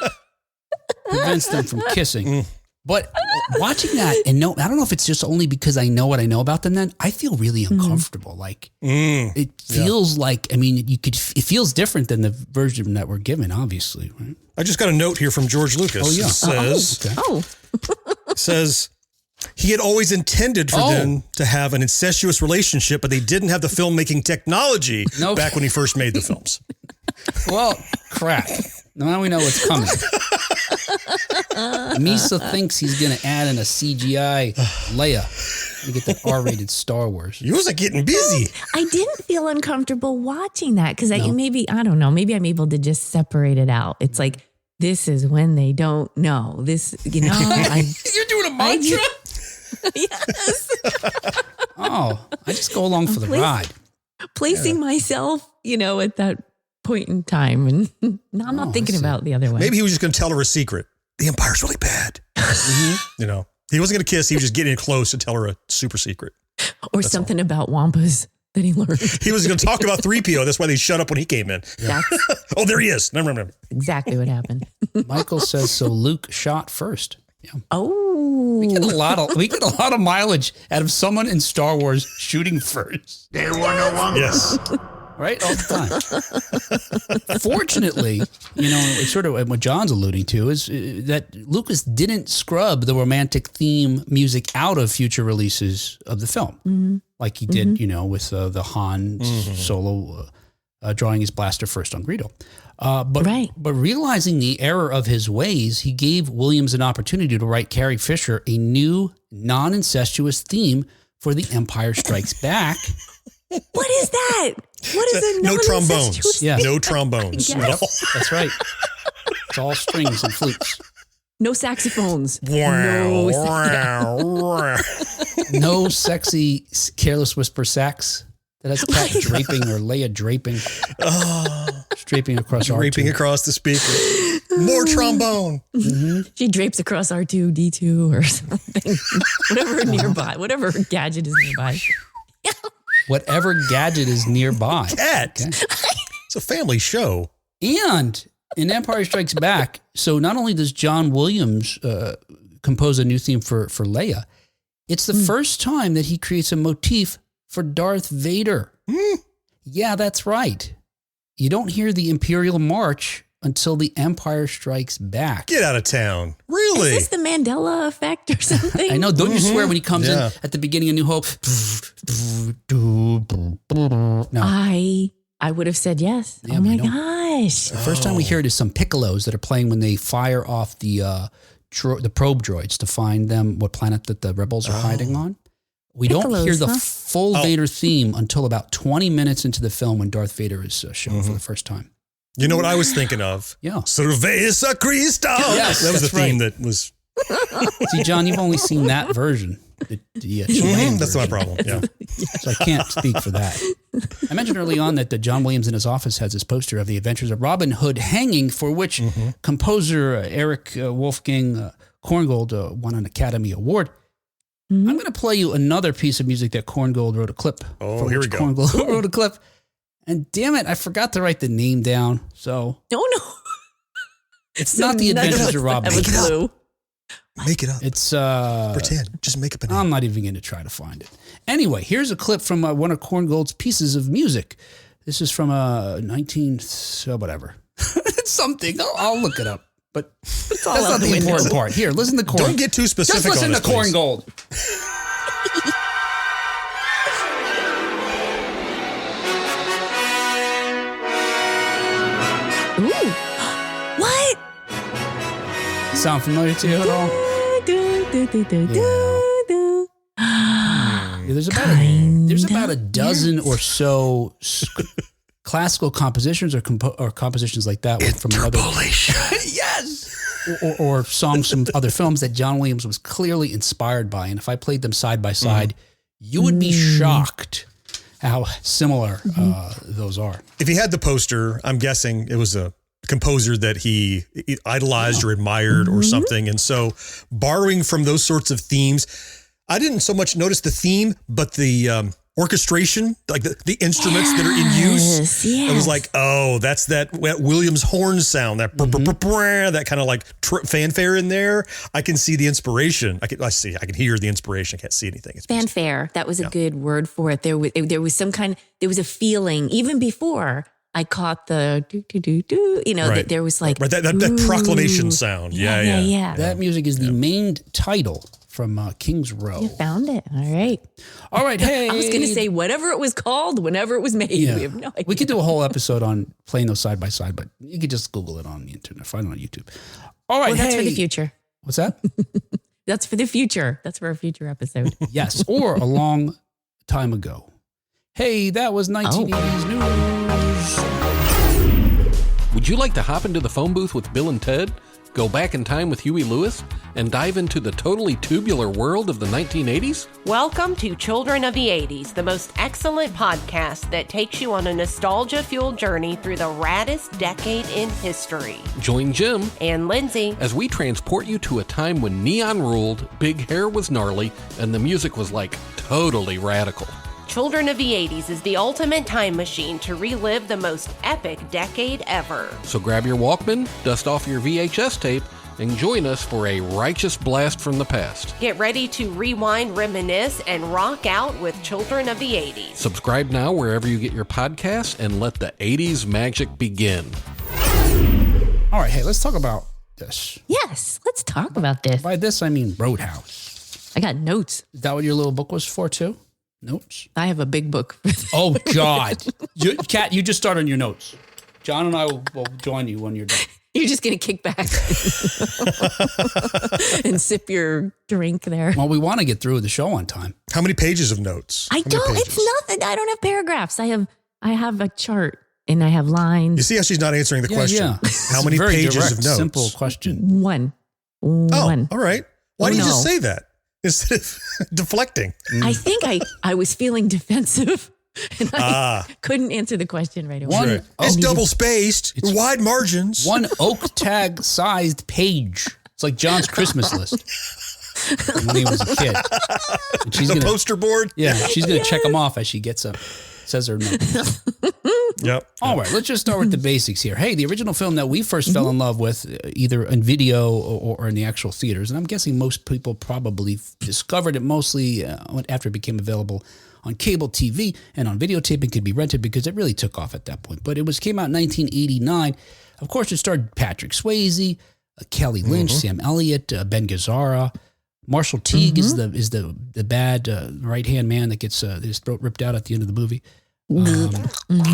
prevents them from kissing. But watching that, and I don't know if it's just only because I know what I know about them then, I feel really uncomfortable. Like, it feels like, it feels different than the version that we're given, obviously, right? I just got a note here from George Lucas. Oh, yeah. It says he had always intended for them to have an incestuous relationship, but they didn't have the filmmaking technology back when he first made the films. Well, crap. Now we know what's coming. Misa thinks he's going to add in a CGI Leia to get that R-rated Star Wars. You was getting busy. I didn't feel uncomfortable watching that because I don't know, maybe I'm able to just separate it out. It's like, this is when they don't know. This, You're doing a mantra? Yes. I just go along for the ride. Placing myself, at that point in time. And now I'm not thinking about the other way. Maybe he was just going to tell her a secret. The Empire's really bad. He wasn't going to kiss. He was just getting close to tell her a super secret. Or something about Wampas. that he learned. He was going to talk about 3PO. That's why they shut up when he came in. That's Oh, there he is. No. exactly what happened. Michael says, so Luke shot first. Yeah. Oh, We get a lot of mileage out of someone in Star Wars shooting first. Yes. Right? All the time. Fortunately, it's sort of what John's alluding to is that Lucas didn't scrub the romantic theme music out of future releases of the film, like he did, with the Han Solo drawing his blaster first on Greedo. But realizing the error of his ways, he gave Williams an opportunity to write Carrie Fisher a new non-incestuous theme for The Empire Strikes Back. what is that? What is it? No trombones. Yeah. No trombones. Yes. at all. That's right. It's all strings and flutes. No saxophones. No sexy Careless Whisper sax that has Cat draping or Leia draping. Draping across R2. Draping across the speaker. More trombone. She drapes across R2-D2 or something. Whatever gadget is nearby. Whatever gadget is nearby. Cat. Okay. It's a family show. And in Empire Strikes Back, so not only does John Williams compose a new theme for Leia, it's the first time that he creates a motif for Darth Vader. Yeah, that's right. You don't hear the Imperial March until The Empire Strikes Back. Get out of town. Really? Is this the Mandela effect or something? I know. Don't you swear when he comes in at the beginning of New Hope? No. I would have said yes. Yeah, oh my but gosh. The first time we hear it is some piccolos that are playing when they fire off the probe droids to find them what planet that the rebels are hiding on. We don't hear the full Vader theme until about 20 minutes into the film when Darth Vader is shown for the first time. You know what I was thinking of? Yeah. Cerveza Cristo. Yes, that was the that's right. theme that was. See, John, you've only seen that version. The Chilean That's my version. problem. Yeah. So I can't speak for that. I mentioned early on that John Williams in his office has this poster of the Adventures of Robin Hood hanging, for which composer Eric Wolfgang Korngold won an Academy Award. I'm going to play you another piece of music that Korngold wrote a clip. Oh, here we go. Korngold wrote a clip. And damn it, I forgot to write the name down. So No. it's not the Adventures of Robin Hood. Make it up. Make it up. It's Pretend. Just make up a name. I'm not even going to try to find it. Anyway, here's a clip from one of Korngold's pieces of music. This is from 19 whatever. It's something. I'll look it up. But that's not the important part. Here, listen to Korn. Don't get too specific. Just listen on to this, Korngold. Ooh. What? Sound familiar to you at all? Yeah, there's about a dozen or so classical compositions or compositions like that from another. Yes. Or songs from other films that John Williams was clearly inspired by. And if I played them side by side, you would be shocked how similar those are. If he had the poster, I'm guessing it was a composer that he idolized or admired or something. And so borrowing from those sorts of themes, I didn't so much notice the theme, but the orchestration, like the instruments that are in use. Yes. It was like, oh, that's that Williams horn sound, that that kind of like fanfare in there. I can see the inspiration. I can hear the inspiration. I can't see anything. It's Fanfare. That was a good word for it. There was a feeling even before I caught the do. That there was like that proclamation sound. Yeah. That music is the main title from King's Row. You found it. All right. Hey. I was going to say whatever it was called, whenever it was made. Yeah. We have no idea. We could do a whole episode on playing those side by side, but you could just Google it on the internet, find it on YouTube. All right. Well, that's for the future. What's that? That's for the future. That's for a future episode. Yes. Or a long time ago. Hey, that was 1980s news. Would you like to hop into the phone booth with Bill and Ted? Go back in time with Huey Lewis and dive into the totally tubular world of the 1980s? Welcome to Children of the 80s, the most excellent podcast that takes you on a nostalgia-fueled journey through the raddest decade in history. Join Jim And Lindsay as we transport you to a time when neon ruled, big hair was gnarly, and the music was like totally radical. Children of the 80s is the ultimate time machine to relive the most epic decade ever. So grab your Walkman, dust off your VHS tape, and join us for a righteous blast from the past. Get ready to rewind, reminisce, and rock out with Children of the 80s. Subscribe now wherever you get your podcasts and let the 80s magic begin. All right, hey, let's talk about this. Yes, let's talk about this. By this, I mean Roadhouse. I got notes. Is that what your little book was for, too? Notes? I have a big book. Oh, God. Kat, you just start on your notes. John and I will join you when you're done. You're just going to kick back and sip your drink there. Well, we want to get through the show on time. How many pages of notes? I don't. It's nothing. I don't have paragraphs. I have a chart and I have lines. You see how she's not answering the question? Yeah. How many Very pages direct, of notes? Simple question. One. Oh, all right. Why do you no. just say that instead of deflecting? I think I was feeling defensive and I couldn't answer the question right away. One, It's double spaced, It's wide margins. one oak tag sized page. It's like John's Christmas list when he was a kid. And she's The gonna, poster board. yeah, she's going to check them off as she gets up. Says her notes. Yep. All right, let's just start with the basics here. Hey, the original film that we first fell in love with, either in video or in the actual theaters, and I'm guessing most people probably discovered it mostly after it became available on cable TV and on videotape and could be rented because it really took off at that point. But it came out in 1989. Of course, it starred Patrick Swayze, Kelly Lynch, Sam Elliott, Ben Gazzara. Marshall Teague is the bad right-hand man that gets his throat ripped out at the end of the movie.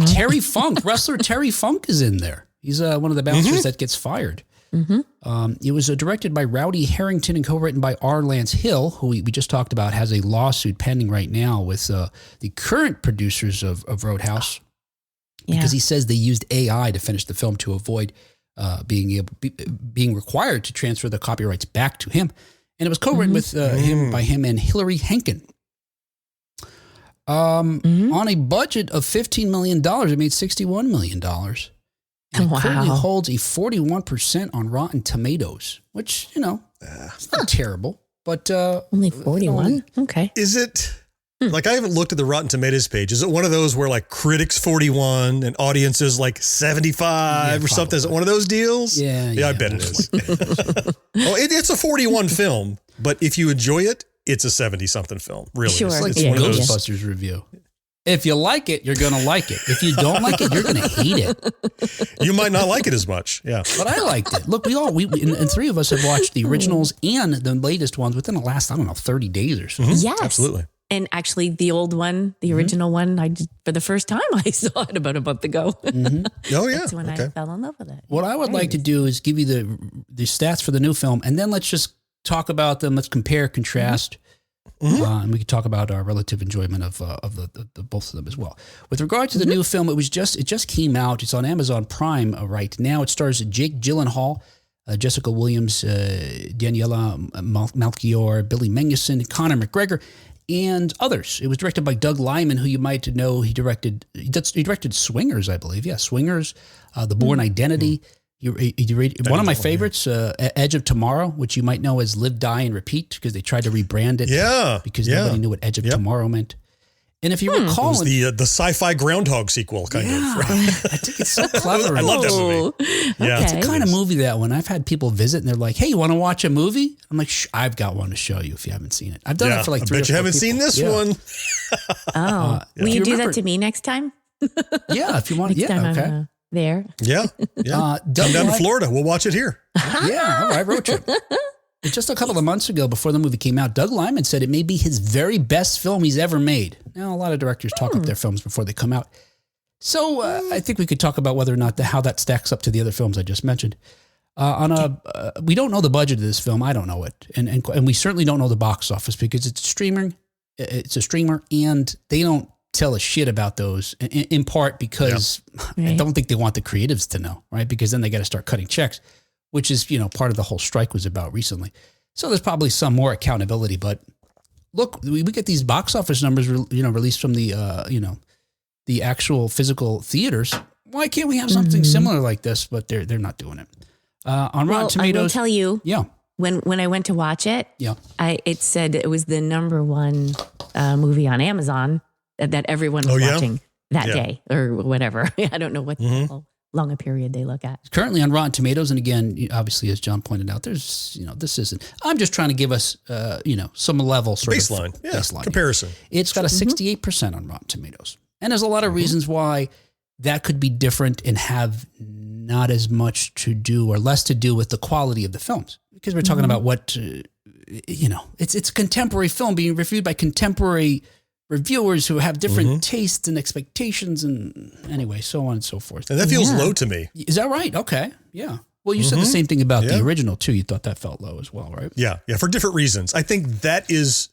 Terry Funk, wrestler Terry Funk is in there. He's one of the bouncers that gets fired. It was directed by Rowdy Harrington and co-written by R. Lance Hill, who we just talked about, has a lawsuit pending right now with the current producers of Roadhouse because he says they used AI to finish the film to avoid being required to transfer the copyrights back to him. And it was co-written with him and Hillary Henkin. On a budget of $15 million, it made $61 million. And it currently holds a 41% on Rotten Tomatoes, which, it's not terrible. But only 41? Okay. Is it, like I haven't looked at the Rotten Tomatoes page. Is it one of those where like critics 41 and audiences like 75 or something? Is it one of those deals? Yeah, I bet it is. Oh, it's a 41 film, but if you enjoy it, it's a 70-something film. Really. Sure. It's like It's the one of those. Ghostbusters review. If you like it, you're going to like it. If you don't like it, you're going to hate it. You might not like it as much. Yeah. But I liked it. Look, and three of us have watched the originals and the latest ones within the last, 30 days or so. Yes. Absolutely. And actually, the old one, the original one, I did, for the first time, I saw it about a month ago. Oh, yeah. That's when I fell in love with it. What I would like to do is give you the stats for the new film, and then let's just talk about them. Let's compare, contrast, and we can talk about our relative enjoyment of the both of them as well. With regard to the new film, it just came out. It's on Amazon Prime right now. It stars Jake Gyllenhaal, Jessica Williams, Daniela Melchior, Billy Magnuson, Conor McGregor, and others. It was directed by Doug Liman, who you might know. He directed Swingers, I believe. Yeah, Swingers, The Bourne Identity. One of my favorites, Edge of Tomorrow, which you might know as Live, Die, and Repeat, because they tried to rebrand it. Because nobody knew what Edge of Tomorrow meant. And if you recall, it was the sci-fi groundhog sequel, kind of. Right? I think it's so clever. I love that movie. Yeah, It's the kind of movie that when I've had people visit and they're like, "Hey, you want to watch a movie?" I'm like, I've got one to show you if you haven't seen it. I've done it for like 3 I or bet you 4 haven't seen people. this one. Will you do remember- that to me next time? Yeah, if you want. Next time okay. I'm there. Yeah. Doug Come down to Liman- Florida. We'll watch it here. Yeah, all right, road trip. Just a couple of months ago, before the movie came out, Doug Liman said it may be his very best film he's ever made. Now, a lot of directors talk up their films before they come out. So I think we could talk about whether or not how that stacks up to the other films I just mentioned. We don't know the budget of this film. I don't know it. And we certainly don't know the box office because it's a streamer, and they don't tell a shit about those, in part because I don't think they want the creatives to know, right? Because then they got to start cutting checks, which is, part of the whole strike was about recently. So there's probably some more accountability, but look, we get these box office numbers, released from the actual physical theaters. Why can't we have something similar like this? But they're not doing it. On Rotten Tomatoes, I will tell you. Yeah. When I went to watch it, Yeah. it said it was the number one movie on Amazon that everyone was watching that day or whatever. I don't know what how long a period they look at. Currently on Rotten Tomatoes, and again, obviously, as John pointed out, there's, this isn't, I'm just trying to give us, some level sort baseline. of baseline Comparison. It's got a 68% on Rotten Tomatoes. And there's a lot of reasons why that could be different and have not as much to do or less to do with the quality of the films. Because we're talking about what, it's a contemporary film being reviewed by contemporary reviewers who have different tastes and expectations and anyway, so on and so forth. And that feels low to me. Is that right? Okay. Yeah. Well, you said the same thing about the original too. You thought that felt low as well, right? Yeah. Yeah. For different reasons. I think that's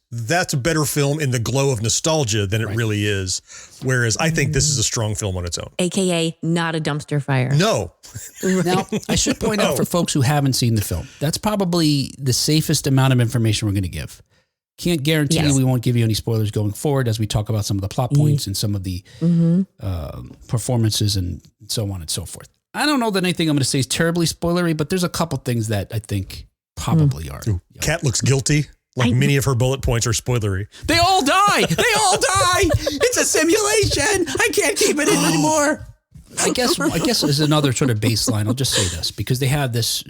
a better film in the glow of nostalgia than it really is. Whereas I think this is a strong film on its own. AKA not a dumpster fire. No. Now, I should point out for folks who haven't seen the film, that's probably the safest amount of information we're going to give. Can't guarantee we won't give you any spoilers going forward as we talk about some of the plot points and some of the performances and so on and so forth. I don't know that anything I'm going to say is terribly spoilery, but there's a couple things that I think probably are. Ooh, Kat looks guilty. Like many of her bullet points are spoilery. They all die. They all die. It's a simulation. I can't keep it in anymore. I guess as another sort of baseline, I'll just say this because they have this,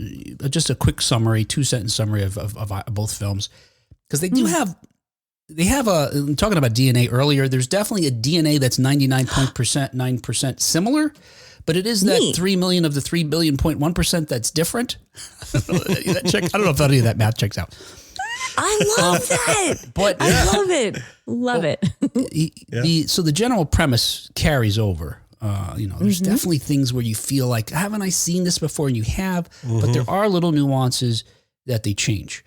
just a quick summary, 2-sentence summary of both films. Because they do have, talking about DNA earlier, there's definitely a DNA that's 99.9% similar, but it is that 3 million of the 3 billion.1% that's different. I don't know if any of that math checks out. I love that. But I love it. Love it. So the general premise carries over. There's definitely things where you feel like, haven't I seen this before? And you have, but there are little nuances that they change.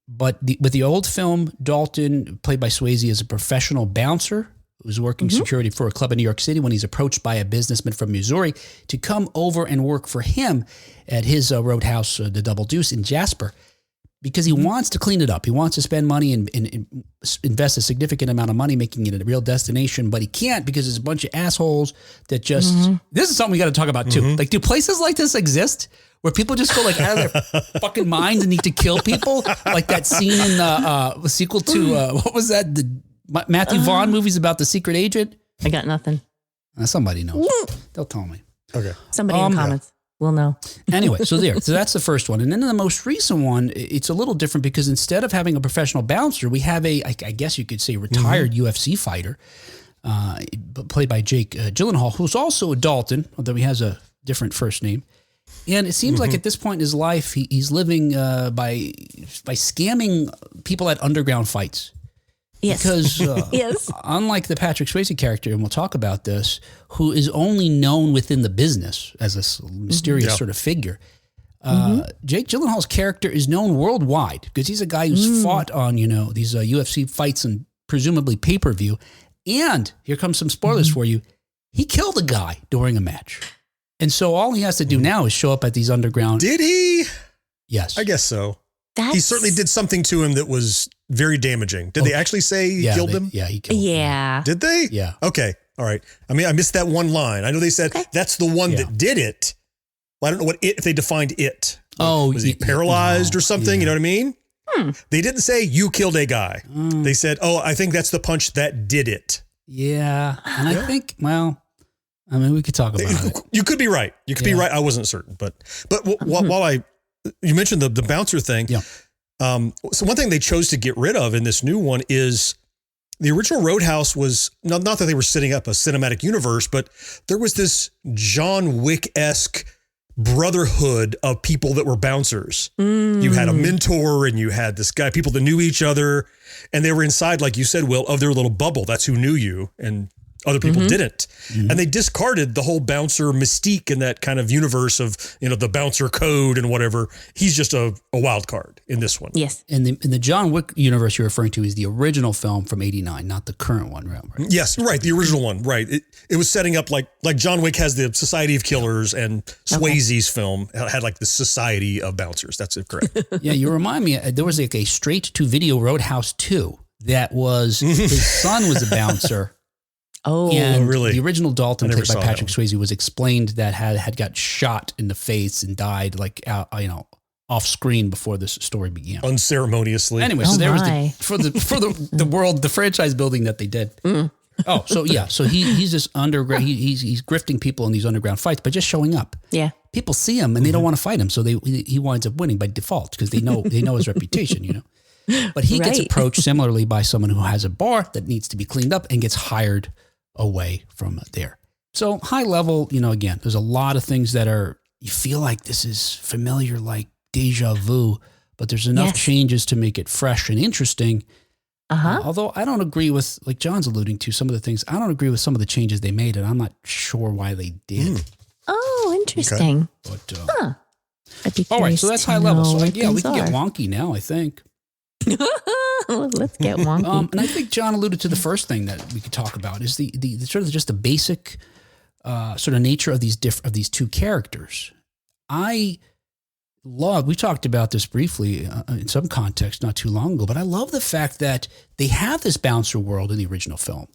But with the old film, Dalton, played by Swayze, is a professional bouncer who was working security for a club in New York City when he's approached by a businessman from Missouri to come over and work for him at his roadhouse, the Double Deuce in Jasper, because he wants to clean it up. He wants to spend money and invest a significant amount of money making it a real destination, but he can't because there's a bunch of assholes that just, this is something we got to talk about too. Like, do places like this exist? Where people just go like out of their fucking minds and need to kill people, like that scene in the sequel to what was that? The Matthew Vaughn movies about the secret agent. I got nothing. Somebody knows. They'll tell me. Okay. Somebody in comments will know. Anyway, so that's the first one, and then the most recent one, it's a little different because instead of having a professional bouncer, we have I guess you could say retired UFC fighter, played by Jake Gyllenhaal, who's also a Dalton, although he has a different first name. And it seems like at this point in his life, he's living by scamming people at underground fights. Yes. Because unlike the Patrick Swayze character, and we'll talk about this, who is only known within the business as a mysterious sort of figure, Jake Gyllenhaal's character is known worldwide because he's a guy who's fought on, these UFC fights and presumably pay-per-view. And here comes some spoilers for you. He killed a guy during a match. And so all he has to do now is show up at these underground. Did he? Yes. I guess so. He certainly did something to him that was very damaging. Did they actually say he killed him? Yeah, he killed him. Yeah. Did they? Yeah. Okay. All right. I mean, I missed that one line. I know they said that's the one that did it. Well, I don't know if they defined it. Was he paralyzed or something? You know what I mean? They didn't say you killed a guy. They said, I think that's the punch that did it. Yeah. And I think, we could talk about it. You could be right. You could be right. I wasn't certain, but while you mentioned the bouncer thing. Yeah. So one thing they chose to get rid of in this new one is the original Roadhouse was not that they were setting up a cinematic universe, but there was this John Wick-esque brotherhood of people that were bouncers. You had a mentor and you had this guy, people that knew each other, and they were inside, like you said, Will, of their little bubble. That's who knew you. And other people didn't. And they discarded the whole bouncer mystique in that kind of universe of, the bouncer code and whatever. He's just a wild card in this one. Yes. In the John Wick universe you're referring to is the original film from 89, not the current one, right? Yes, right. The original one, right. It was setting up like John Wick has the Society of Killers and Swayze's film had like the Society of Bouncers. That's it, correct. Yeah, you remind me, there was like a straight-to-video Roadhouse 2 that was, his son was a bouncer. And really? The original Dalton, played by Patrick Swayze, was explained that had got shot in the face and died off screen before this story began. Unceremoniously. Anyway, so there was the world, the franchise building that they did. Oh, so yeah. So he's this underground, he's grifting people in these underground fights by just showing up. Yeah. People see him and they don't want to fight him. So he winds up winning by default because they know his reputation, you know. But he gets approached similarly by someone who has a bar that needs to be cleaned up and gets hired away from there. So high level, you know, again, there's a lot of things that you feel like this is familiar, like deja vu, but there's enough changes to make it fresh and interesting. Although I don't agree with, like John's alluding to, some of the things, I don't agree with some of the changes they made, and I'm not sure why they did. Oh, interesting. Okay. But, all right, so that's high level. So we can get wonky now, I think. Let's get wonky. And I think John alluded to the first thing that we could talk about is the sort of just the basic sort of nature of these two characters. We talked about this briefly in some context not too long ago, but I love the fact that they have this bouncer world in the original film.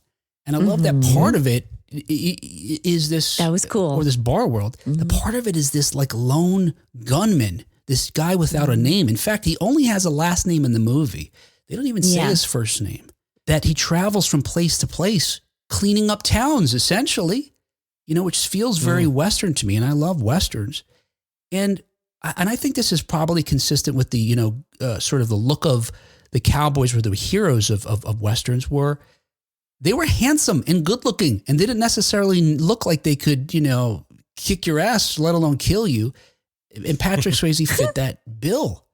And I love that part of it is this. That was cool. Or this bar world. The part of it is this like lone gunman, this guy without a name. In fact, he only has a last name in the movie. They don't even say his first name. That he travels from place to place, cleaning up towns, essentially, you know, which feels very Western to me. And I love Westerns. And I think this is probably consistent with the, you know, sort of the look of the cowboys were the heroes of Westerns were. They were handsome and good looking and didn't necessarily look like they could, you know, kick your ass, let alone kill you. And Patrick Swayze fit that bill.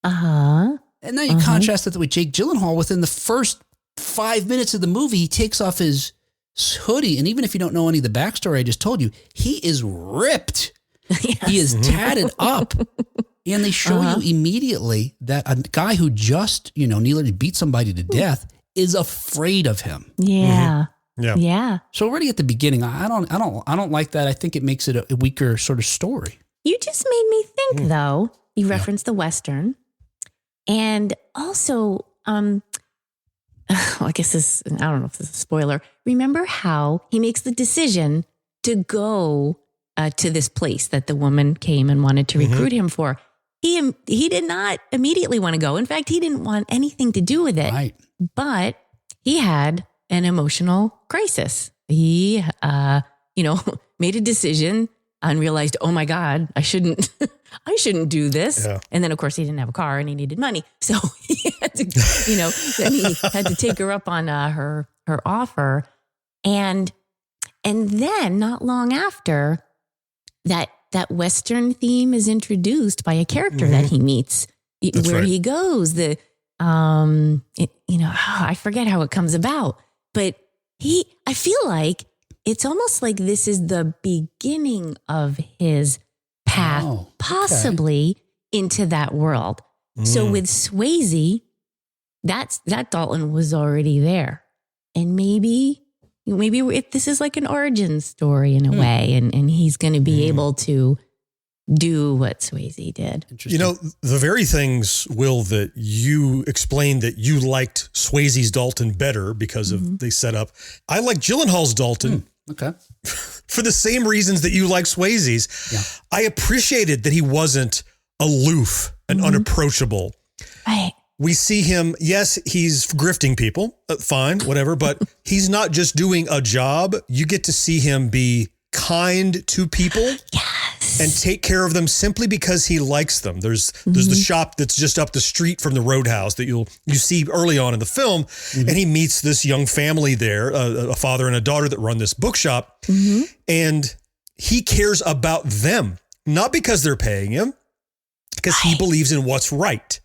And now you contrast that with Jake Gyllenhaal. Within the first 5 minutes of the movie, he takes off his hoodie. And even if you don't know any of the backstory I just told you, he is ripped. Yes. He is tatted up. And they show you immediately that a guy who just, you know, nearly beat somebody to death is afraid of him. Yeah. Yeah. So already at the beginning, I don't like that. I think it makes it a weaker sort of story. You just made me think though. You referenced the Western. And also, I guess I don't know if this is a spoiler. Remember how he makes the decision to go to this place that the woman came and wanted to recruit him for. He did not immediately want to go. In fact, he didn't want anything to do with it. Right. But he had an emotional crisis. He, made a decision and realized, oh my God, I shouldn't do this. Yeah. And then of course he didn't have a car and he needed money. So he had to, then he had to take her up on her offer. And then not long after that Western theme is introduced by a character that he meets. That's where he goes, I forget how it comes about, but I feel like it's almost like this is the beginning of his path, possibly into that world. So with Swayze, that Dalton was already there. And maybe if this is like an origin story in a way, and he's going to be able to do what Swayze did. You know, the very things, Will, that you explained that you liked Swayze's Dalton better because of the setup. I like Gyllenhaal's Dalton. Okay. For the same reasons that you like Swayze's. Yeah. I appreciated that he wasn't aloof and unapproachable. Right. We see him, yes, he's grifting people, fine, whatever, but he's not just doing a job. You get to see him be kind to people and take care of them simply because he likes them. There's the shop that's just up the street from the Roadhouse that you see early on in the film, and he meets this young family there, a father and a daughter that run this bookshop, and he cares about them, not because they're paying him, because he believes in what's right.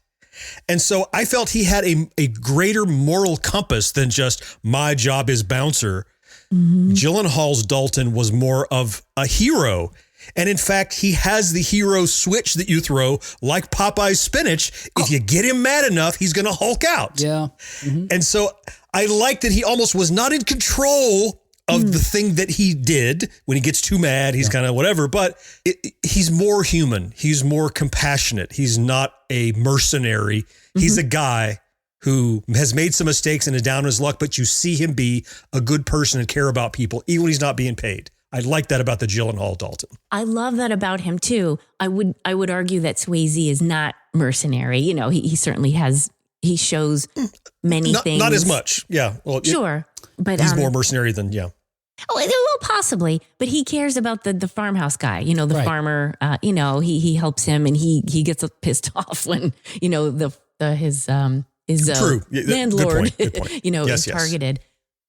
And so I felt he had a greater moral compass than just my job is bouncer. Gyllenhaal's Dalton was more of a hero. And in fact, he has the hero switch that you throw like Popeye's spinach. If you get him mad enough, he's going to Hulk out. Yeah. And so I like that he almost was not in control of the thing that he did. When he gets too mad, he's kind of whatever, but he's more human. He's more compassionate. He's not a mercenary. He's a guy who has made some mistakes and is down on his luck, but you see him be a good person and care about people, even when he's not being paid. I like that about the Gyllenhaal Dalton. I love that about him too. I would argue that Swayze is not mercenary. You know, he certainly he shows many things. Not as much. Yeah. Well, sure. But he's more mercenary than, Oh, well, possibly. But he cares about the farmhouse guy, you know, the farmer, you know, he helps him and he gets pissed off when, you know, his True. landlord, Good point. you know, is targeted.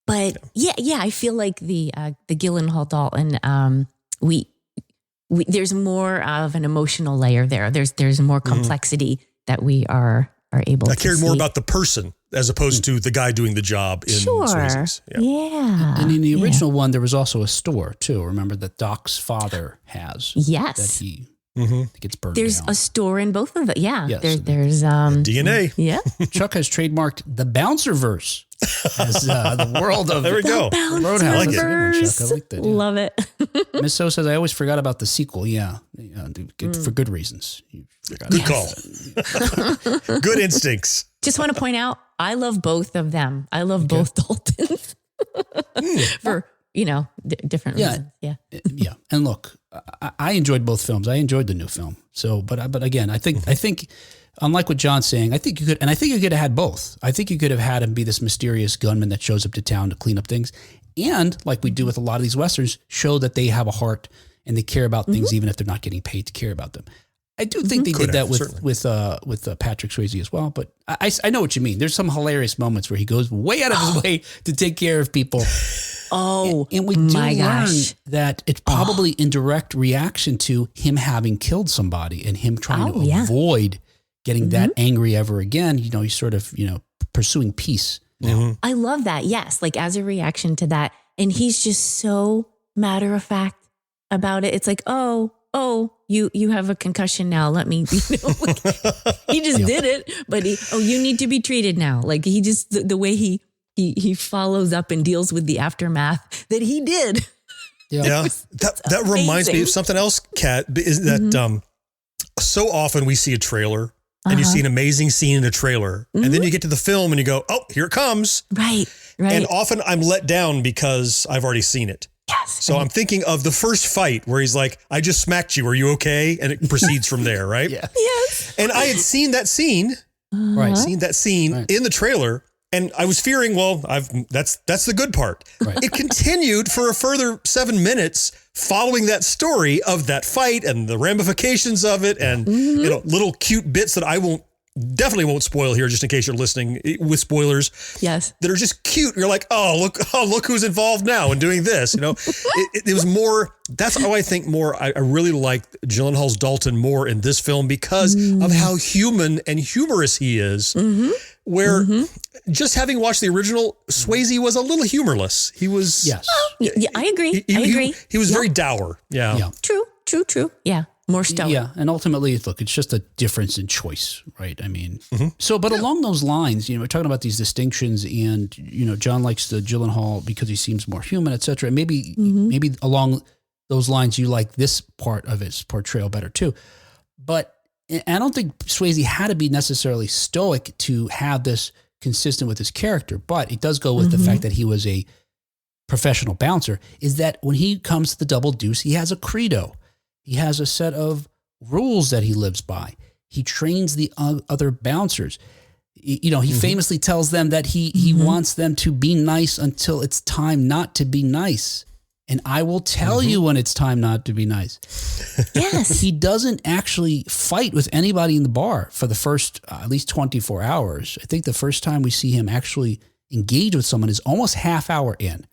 But yeah, I feel like the Gyllenhaal Dalton, we there's more of an emotional layer there. There's more complexity that we are able to see. I cared more about the person as opposed to the guy doing the job in Swayze's. Yeah. And in the original one, there was also a store too. Remember that Doc's father has. Yes. That he gets burned There's down. a store in both of them. Yeah. Yes. There's DNA. Yeah. Chuck has trademarked the Bouncerverse as the world of there we go. Roadhouse. I like it. Bouncerverse. I like that. Yeah. Love it. Miss So says, I always forgot about the sequel. Yeah. For good reasons. Good call. Good instincts. Just want to point out, I love both of them. I love both Daltons for, you know, different reasons. Yeah. Yeah. And look, I enjoyed both films. I enjoyed the new film. So, but again, I think, unlike what John's saying, I think you could have had both. I think you could have had him be this mysterious gunman that shows up to town to clean up things. And like we do with a lot of these Westerns, show that they have a heart and they care about things, even if they're not getting paid to care about them. I do think they did that with Patrick Swayze as well, but I know what you mean. There's some hilarious moments where he goes way out of his way to take care of people. Oh, and we do learn that it's probably in direct reaction to him having killed somebody and him trying to avoid getting that angry ever again. You know, he's sort of, you know, pursuing peace now. I love that. Yes. Like as a reaction to that. And he's just so matter of fact about it. It's like, oh, you have a concussion now. Let me, you know, like, he just did it, but you need to be treated now. Like he just, the way he follows up and deals with the aftermath that he did. Yeah. That reminds me of something else, Kat, is that so often we see a trailer and you see an amazing scene in a trailer and then you get to the film and you go, oh, here it comes. Right. And often I'm let down because I've already seen it. Yes. So I'm thinking of the first fight where he's like, I just smacked you. Are you okay? And it proceeds from there, right? Yeah. Yes. And I had seen that scene, in the trailer. And I was fearing, well, that's the good part. Right. It continued for a further 7 minutes following that story of that fight and the ramifications of it and you know, little cute bits that I definitely won't spoil here just in case you're listening with spoilers. Yes. That are just cute. You're like, look who's involved now in doing this. You know, it was more, that's how I think more. I really liked Gyllenhaal's Dalton more in this film because of how human and humorous he is. Where just having watched the original, Swayze was a little humorless. He was. Yes. Yeah, I agree. I agree. He was very dour. Yeah. True. Yeah. More stoic. Yeah. And ultimately, look, it's just a difference in choice, right? I mean, but along those lines, you know, we're talking about these distinctions and, you know, John likes the Gyllenhaal because he seems more human, et cetera. Maybe along those lines, you like this part of his portrayal better too. But I don't think Swayze had to be necessarily stoic to have this consistent with his character, but it does go with the fact that he was a professional bouncer, is that when he comes to the Double Deuce, he has a credo. He has a set of rules that he lives by. He trains the other bouncers. You know, he famously tells them that he wants them to be nice until it's time not to be nice. And I will tell you when it's time not to be nice. Yes. He doesn't actually fight with anybody in the bar for the first at least 24 hours. I think the first time we see him actually engage with someone is almost half hour in,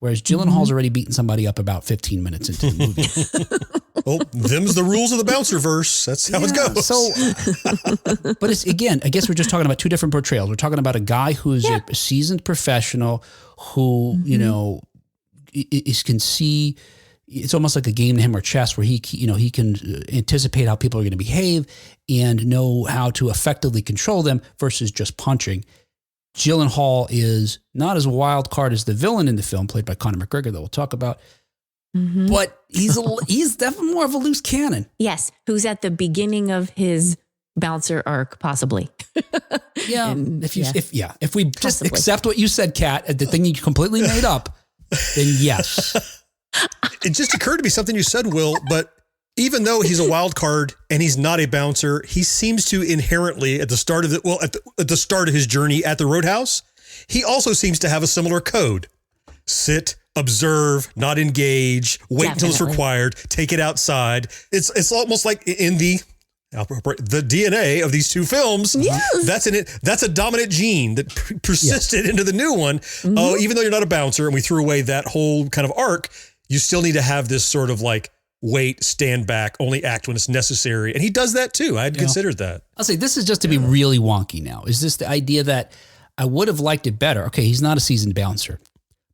whereas Gyllenhaal's already beaten somebody up about 15 minutes into the movie. Well, them's the rules of the bouncer verse. That's how it goes. So, but it's, again, I guess we're just talking about two different portrayals. We're talking about a guy who's a seasoned professional who, you know, can see, it's almost like a game to him or chess where he can anticipate how people are going to behave and know how to effectively control them versus just punching. Gyllenhaal is not as a wild card as the villain in the film played by Conor McGregor that we'll talk about, but he's definitely more of a loose cannon. Yes. Who's at the beginning of his bouncer arc, possibly. Yeah. If we just accept what you said, Kat, the thing you completely made up, then yes. it just occurred to me something you said, Will, but even though he's a wild card and he's not a bouncer, he seems to inherently at the start of the start of his journey at the Roadhouse, he also seems to have a similar code. Sit, observe, not engage, wait until it's required, take it outside. It's almost like in the DNA of these two films. Yes. That's a dominant gene that persisted into the new one. Mm-hmm. Oh, even though you're not a bouncer and we threw away that whole kind of arc, you still need to have this sort of like wait, stand back, only act when it's necessary. And he does that too. I had considered that. I'll say this is just to be really wonky now. Is this the idea that I would have liked it better? Okay, he's not a seasoned bouncer,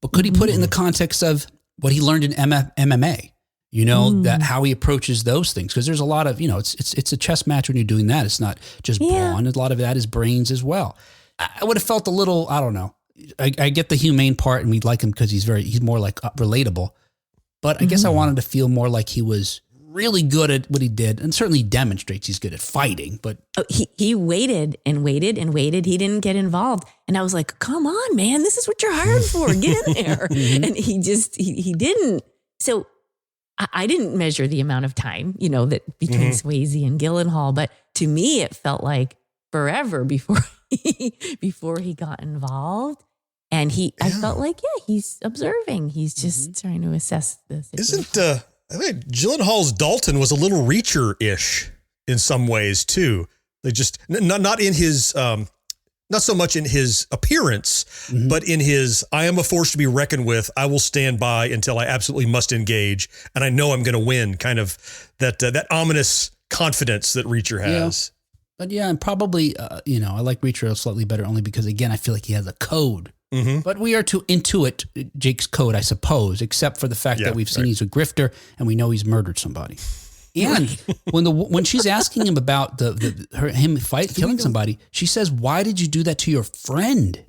but could he put it in the context of what he learned in MMA? You know, that how he approaches those things. Because there's a lot of, it's a chess match when you're doing that. It's not just brawn. A lot of that is brains as well. I would have felt a little, I don't know. I get the humane part and we like him because he's more like relatable. But I guess I wanted to feel more like he was really good at what he did, and certainly demonstrates he's good at fighting. But he waited and waited and waited. He didn't get involved, and I was like, "Come on, man! This is what you're hired for. Get in there." And he didn't. So I didn't measure the amount of time, that between Swayze and Gyllenhaal, but to me, it felt like forever before he got involved. And I felt like, he's observing. He's just trying to assess the situation. I think Gyllenhaal's Dalton was a little Reacher-ish in some ways too. They just, not in his, not so much in his appearance, but in his, I am a force to be reckoned with. I will stand by until I absolutely must engage. And I know I'm going to win, kind of that ominous confidence that Reacher has. But and probably, I like Reacher slightly better only because, again, I feel like he has a code. But we are to intuit Jake's code, I suppose, except for the fact that we've seen he's a grifter and we know he's murdered somebody. And when she's asking him about him killing somebody, she says, "Why did you do that to your friend?"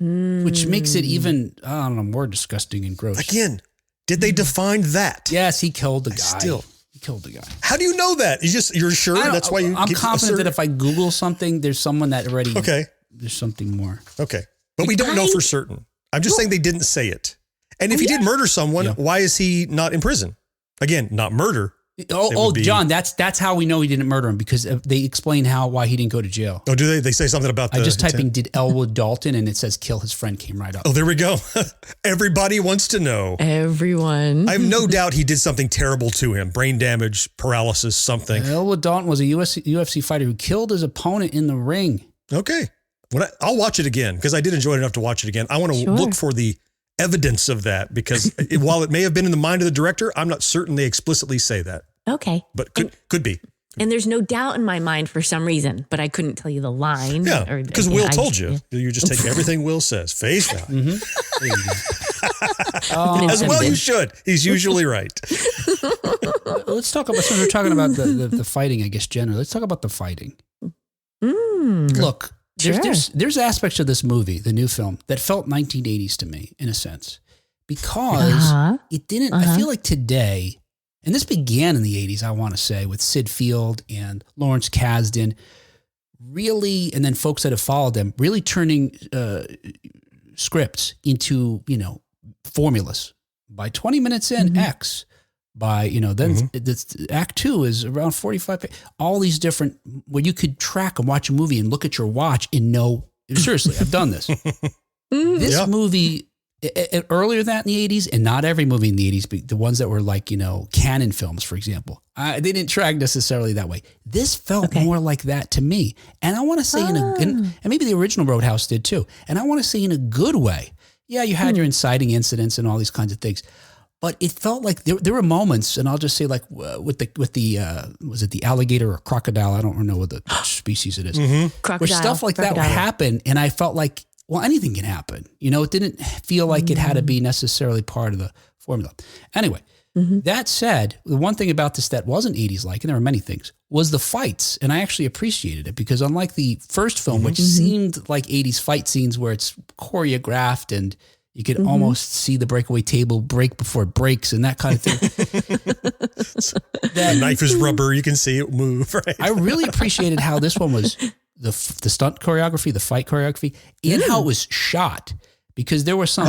Which makes it even, I don't know, more disgusting and gross. Again, did they define that? Yes, he killed the guy. He killed the guy. How do you know that? You're sure? That's why I'm confident that if I Google something, there's someone that already. Okay. There's something more. Okay, but we don't know for certain. I'm just saying they didn't say it. And if he did murder someone, why is he not in prison? Again, not murder. John, that's how we know he didn't murder him, because they explain why he didn't go to jail. Oh, do they? They say something about I just typing did Elwood Dalton and it says kill his friend came right up. Oh, there we go. Everybody wants to know. Everyone. I have no doubt he did something terrible to him. Brain damage, paralysis, something. Elwood Dalton was a UFC fighter who killed his opponent in the ring. Okay. I'll watch it again because I did enjoy it enough to watch it again. I want to look for the evidence of that because while it may have been in the mind of the director, I'm not certain they explicitly say that. Okay. But could be. And there's no doubt in my mind for some reason, but I couldn't tell you the line. Yeah, because Will told you. You just take everything Will says, face value. As well you should. He's usually right. Let's talk about, since we're talking about the fighting, I guess, generally. Let's talk about the fighting. Look. There's aspects of this movie, the new film, that felt 1980s to me, in a sense, because it didn't, I feel like today, and this began in the 80s, I want to say, with Sid Field and Lawrence Kasdan, really, and then folks that have followed them, really turning scripts into, formulas. By 20 minutes in, X. By, then Act 2 is around 45. All these different, where you could track and watch a movie and look at your watch and know, seriously, I've done this. This movie, earlier that in the 80s, and not every movie in the 80s, but the ones that were like, canon films, for example, they didn't track necessarily that way. This felt more like that to me. And I want to say and maybe the original Roadhouse did too. And I want to say in a good way. Yeah, you had your inciting incidents and all these kinds of things. But it felt like there were moments, and I'll just say, like with the was it the alligator or crocodile? I don't know what the species it is. Crocodile, where stuff like that would happen, and I felt like, well, anything can happen. It didn't feel like it had to be necessarily part of the formula. Anyway, that said, the one thing about this that wasn't 80s like, and there were many things, was the fights, and I actually appreciated it because unlike the first film, which seemed like 80s fight scenes where it's choreographed and you could almost see the breakaway table break before it breaks and that kind of thing. The knife is rubber. You can see it move. Right. I really appreciated how this one was the stunt choreography, the fight choreography, and how it was shot, because there were some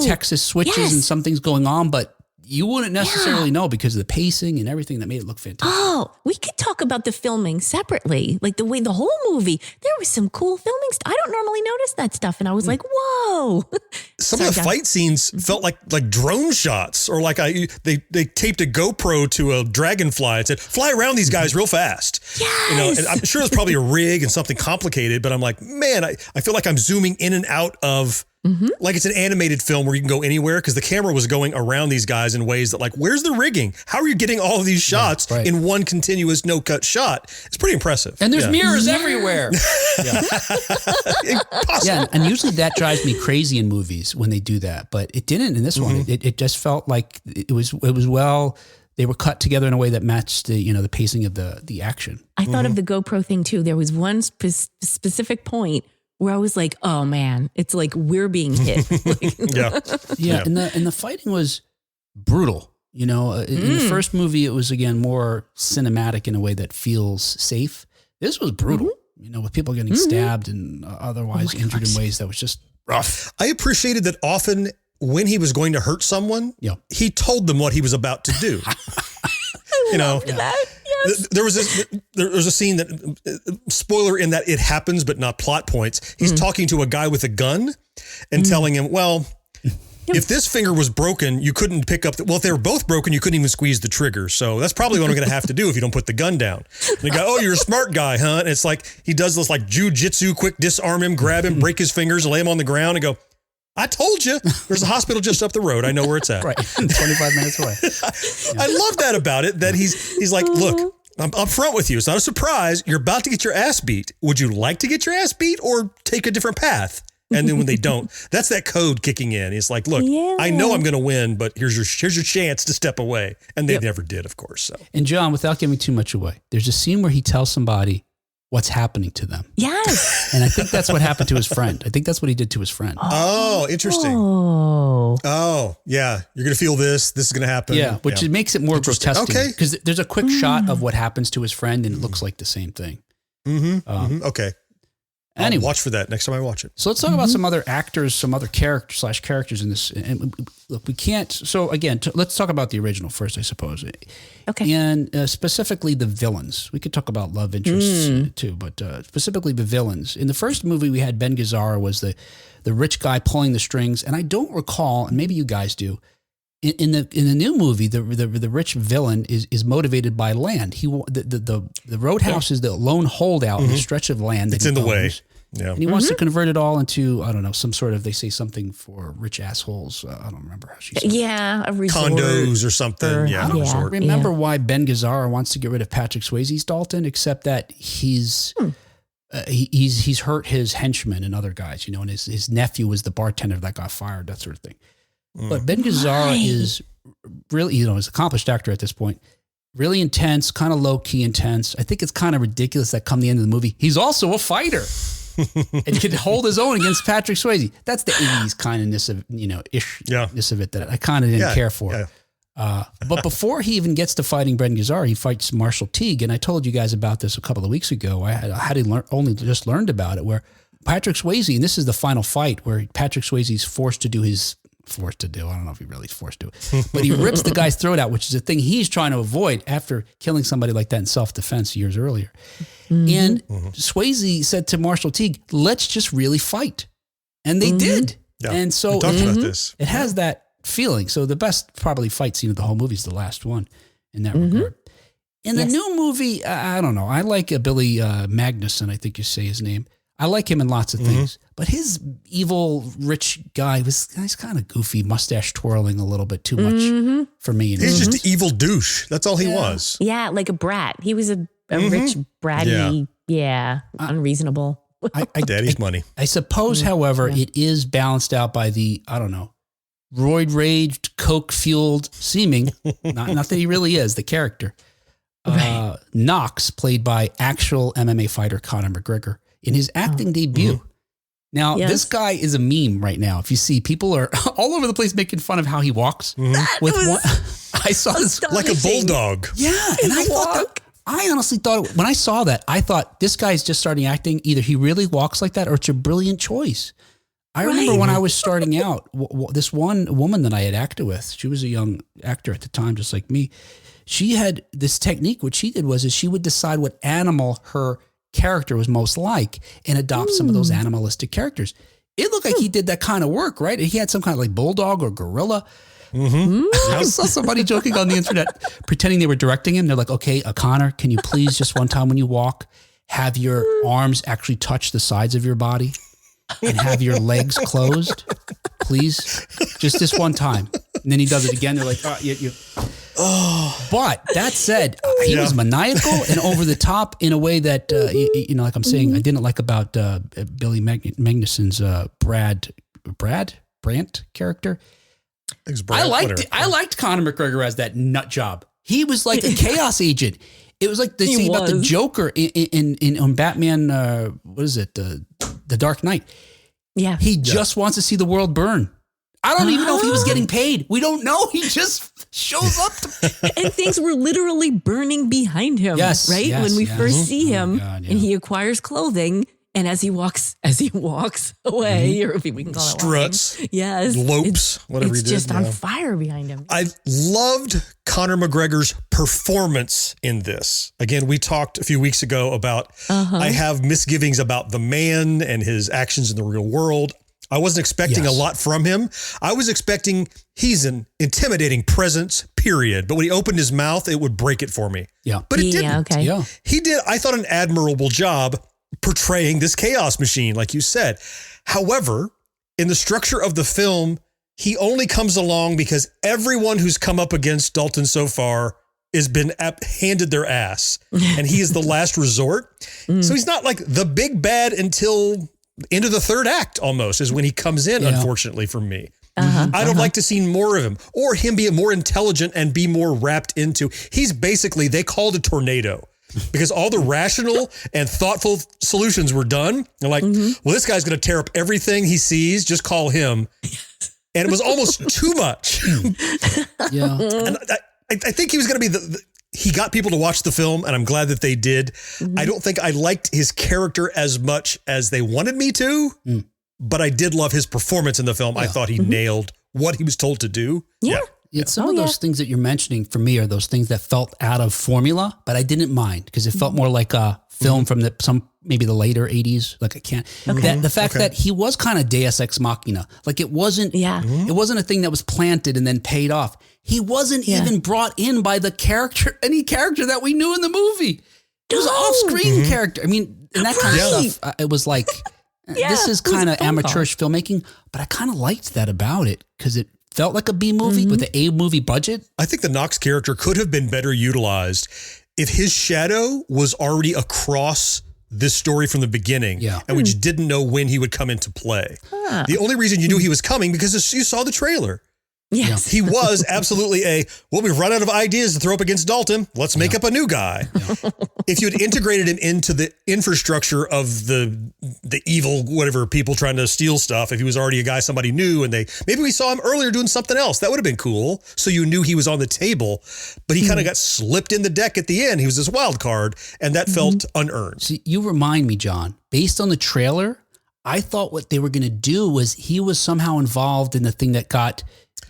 Texas switches and some things going on, but you wouldn't necessarily know because of the pacing and everything that made it look fantastic. Oh, we could talk about the filming separately. Like the way the whole movie, there was some cool filming stuff. I don't normally notice that stuff. And I was like, whoa. Some of the fight scenes felt like drone shots, or like they taped a GoPro to a dragonfly and said, fly around these guys real fast. Yes. You know, and I'm sure it's probably a rig and something complicated, but I'm like, man, I feel like I'm zooming in and out of like it's an animated film where you can go anywhere, because the camera was going around these guys in ways that, like, where's the rigging? How are you getting all of these shots in one continuous no-cut shot? It's pretty impressive. And there's mirrors everywhere. Yeah, and usually that drives me crazy in movies when they do that, but it didn't in this one. It just felt like it was well. They were cut together in a way that matched the pacing of the action. I thought of the GoPro thing too. There was one specific point where I was like, oh man, it's like we're being hit. Yeah. And the fighting was brutal. You know, in the first movie, it was, again, more cinematic in a way that feels safe. This was brutal, you know, with people getting stabbed and otherwise injured in ways that was just rough. I appreciated that often when he was going to hurt someone, he told them what he was about to do. You know, that. Yes. There was a scene that, spoiler in that it happens, but not plot points. He's talking to a guy with a gun and telling him, well, if this finger was broken, you couldn't pick up if they were both broken, you couldn't even squeeze the trigger. So that's probably what I'm going to have to do if you don't put the gun down. And the guy, oh, you're a smart guy, huh? And it's like, he does this like jujitsu, quick disarm him, grab him, break his fingers, lay him on the ground and go, I told you, there's a hospital just up the road. I know where it's at. Right. 25 minutes away. I love that about it, that he's like, look, I'm up front with you. It's not a surprise. You're about to get your ass beat. Would you like to get your ass beat or take a different path? And then when they don't, that's that code kicking in. It's like, look, I know I'm going to win, but here's your chance to step away. And they never did, of course. So. And John, without giving too much away, there's a scene where he tells somebody what's happening to them. Yes. And I think that's what happened to his friend. I think that's what he did to his friend. Oh, interesting. Oh, yeah. You're going to feel this. This is going to happen. Yeah, which it makes it more grotesque. Okay. Because there's a quick shot of what happens to his friend and it looks like the same thing. Okay. Anyway, I'll watch for that next time I watch it. So let's talk about some other actors, some other characters in this. And look, we can't. So again, let's talk about the original first, I suppose. Okay. And specifically the villains. We could talk about love interests too, but specifically the villains. In the first movie, we had Ben Gazzara was the rich guy pulling the strings, and I don't recall, and maybe you guys do. In the new movie, the rich villain is motivated by land. The roadhouse is the lone holdout in a stretch of land. It's in the way. Yeah. And he wants to convert it all into, I don't know, some sort of, they say something for rich assholes. I don't remember how she said it. Yeah, a resort. Condos or something. I don't remember why Ben Gazzara wants to get rid of Patrick Swayze's Dalton, except that he's hurt his henchmen and other guys, you know, and his nephew was the bartender that got fired, that sort of thing. But Ben Gazzara is really, you know, he's an accomplished actor at this point. Really intense, kind of low-key intense. I think it's kind of ridiculous that come the end of the movie, he's also a fighter. And could hold his own against Patrick Swayze. That's the 80s kindness of, you know, ishness of it that I kind of didn't care for. Yeah. But before he even gets to fighting Ben Gazzara, he fights Marshall Teague. And I told you guys about this a couple of weeks ago. I had only just learned about it, where Patrick Swayze, and this is the final fight where Patrick Swayze is forced to do. I don't know if he really is forced to, but he rips the guy's throat out, which is a thing he's trying to avoid after killing somebody like that in self-defense years earlier. And Swayze said to Marshall Teague, let's just really fight. And they did. Yeah. And so we talked about this. It has that feeling. So the best probably fight scene of the whole movie is the last one in that regard. In the new movie, I don't know. I like Billy Magnuson, I think you say his name. I like him in lots of things, but his evil rich guy he's kind of goofy, mustache twirling a little bit too much for me. He's just an evil douche. That's all he was. Yeah, like a brat. He was a rich, bratty, unreasonable. Daddy's money. I suppose, however, it is balanced out by the, I don't know, roid-raged, coke-fueled seeming, not that he really is, the character. Knox, played by actual MMA fighter Conor McGregor. In his acting debut. Now, this guy is a meme right now. If you see, people are all over the place making fun of how he walks. I saw this like a bulldog. Yeah, and I honestly thought, when I saw that, I thought this guy's just starting acting. Either he really walks like that or it's a brilliant choice. I remember when I was starting out, this one woman that I had acted with, she was a young actor at the time, just like me. She had this technique. What she did was she would decide what animal her character was most like and adopt some of those animalistic characters. It looked like he did that kind of work, right? He had some kind of like bulldog or gorilla. I saw somebody joking on the internet, pretending they were directing him. They're like, okay, Connor, can you please just one time when you walk, have your arms actually touch the sides of your body and have your legs closed, please? Just this one time. And then he does it again. They're like, But that said, he was maniacal and over the top in a way that, like I'm saying, I didn't like about Billy Magnuson's Brandt character. I liked Conor McGregor as that nut job. He was like a chaos agent. It was like the thing about the Joker in Batman. What is it? The Dark Knight. Yeah, he just wants to see the world burn. I don't even know if he was getting paid. We don't know. He just shows up. And things were literally burning behind him. Yes, right? When we first see him and he acquires clothing. And as he walks away, or if we can call it struts, lopes, whatever he did. It's just on fire behind him. I loved Conor McGregor's performance in this. Again, we talked a few weeks ago about I have misgivings about the man and his actions in the real world. I wasn't expecting a lot from him. I was expecting he's an intimidating presence, period. But when he opened his mouth, it would break it for me. Yeah. But it didn't. Okay. Yeah. He did, I thought, an admirable job portraying this chaos machine, like you said. However, in the structure of the film, he only comes along because everyone who's come up against Dalton so far has been handed their ass, and he is the last resort. So he's not like the big bad until into the third act, almost, is when he comes in, unfortunately for me. I'd have liked to see more of him, or him be more intelligent and be more wrapped into. He's basically, they called a tornado. Because all the rational and thoughtful solutions were done. They're like, well, this guy's going to tear up everything he sees. Just call him. And it was almost too much. And I think he was going to be he got people to watch the film, and I'm glad that they did. I don't think I liked his character as much as they wanted me to, but I did love his performance in the film. I thought he nailed what he was told to do. It's some of those things that you're mentioning for me are those things that felt out of formula, but I didn't mind because it felt more like a film from maybe the later 80s. Like I can't, the fact that he was kind of Deus Ex Machina, like it wasn't a thing that was planted and then paid off. He wasn't even brought in by any character that we knew in the movie. It was an off-screen character. I mean, and that kind of stuff, it was like, this is kind of amateurish filmmaking, but I kind of liked that about it because it felt like a B movie with an A movie budget. I think the Knox character could have been better utilized if his shadow was already across this story from the beginning. And we just didn't know when he would come into play. The only reason you knew he was coming because you saw the trailer. Yes. He was absolutely we've run out of ideas to throw up against Dalton. Let's make up a new guy. If you had integrated him into the infrastructure of the evil, whatever, people trying to steal stuff, if he was already a guy somebody knew and maybe we saw him earlier doing something else, that would have been cool. So you knew he was on the table, but he kind of got slipped in the deck at the end. He was this wild card, and that felt unearned. See, you remind me, John, based on the trailer, I thought what they were going to do was he was somehow involved in the thing that got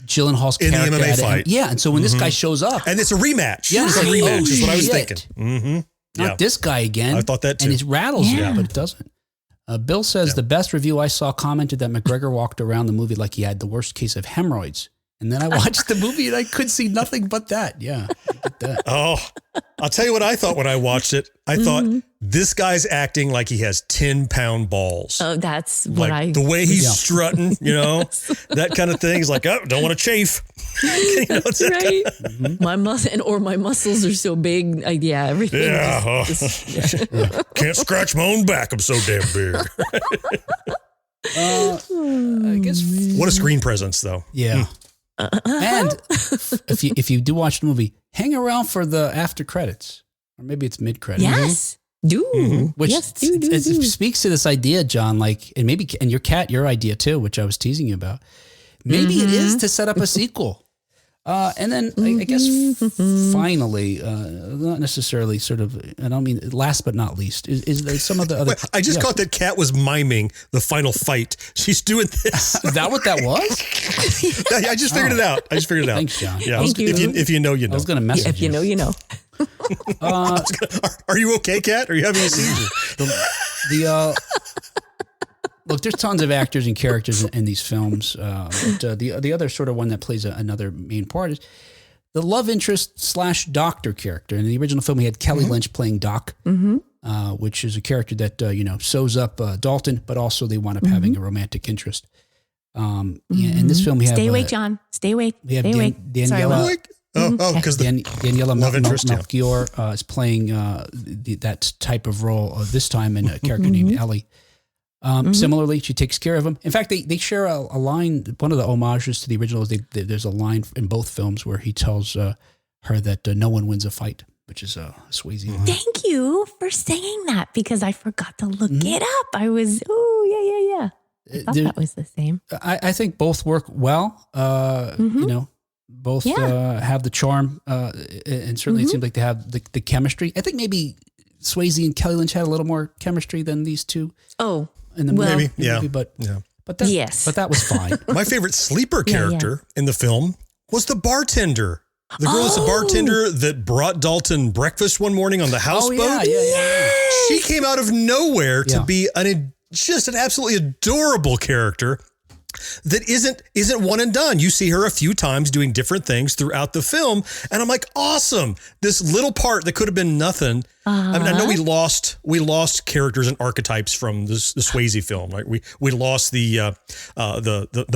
Gyllenhaal's character in the MMA fight. And so when this guy shows up, and it's a rematch. It's a rematch is what I was thinking. Not this guy again. I thought that too. And it rattles you, but it doesn't. Bill says the best review I saw commented that McGregor walked around the movie like he had the worst case of hemorrhoids. And then I watched the movie and I could see nothing but that. Yeah, I get that. Oh, I'll tell you what I thought when I watched it. I thought this guy's acting like he has 10-pound balls. Oh, that's like the way he's strutting, that kind of thing. He's like, oh, don't want to chafe. That's right. My muscles are so big. Everything. Can't scratch my own back. I'm so damn big. I guess. What a screen presence, though. Yeah. And if you do watch the movie, hang around for the after credits, or maybe it's mid credits. Yes, do. Which do. speaks to this idea, John. Like, and your idea too, which I was teasing you about. Maybe it is to set up a sequel. And then I guess finally, not necessarily sort of, I don't mean last but not least, is there some of the other. I just caught that Kat was miming the final fight. She's doing this. Is that what that was? I just figured it out. Thanks, John. Yeah. Thank you. If you know, you know. I was going to message If you know, you know. Are you okay, Kat? Are you having a seizure? Look, there's tons of actors and characters in these films. But the other sort of one that plays another main part is the love interest / doctor character. In the original film, we had Kelly Lynch playing Doc, which is a character that sews up Dalton, but also they wind up having a romantic interest. In this film, we have Stay awake, John. Stay awake. We have Stay awake. Daniela. Because Daniela love interest, Melchior is playing that type of role this time in a character named Ellie. Similarly, she takes care of him. In fact, they share a line. One of the homages to the original is there's a line in both films where he tells her that no one wins a fight, which is a Swayze line. Thank you for saying that because I forgot to look it up. I was, yeah. I thought that was the same. I think both work well. Both have the charm, and certainly it seems like they have the chemistry. I think maybe Swayze and Kelly Lynch had a little more chemistry than these two. Oh, in the movie, but that was fine. My favorite sleeper character in the film was the bartender. The girl that's a bartender that brought Dalton breakfast one morning on the houseboat. She came out of nowhere to be just an absolutely adorable character that isn't one and done. You see her a few times doing different things throughout the film, and I'm like, awesome! This little part that could have been nothing. I mean, I know we lost characters and archetypes from the Swayze film. Like we lost the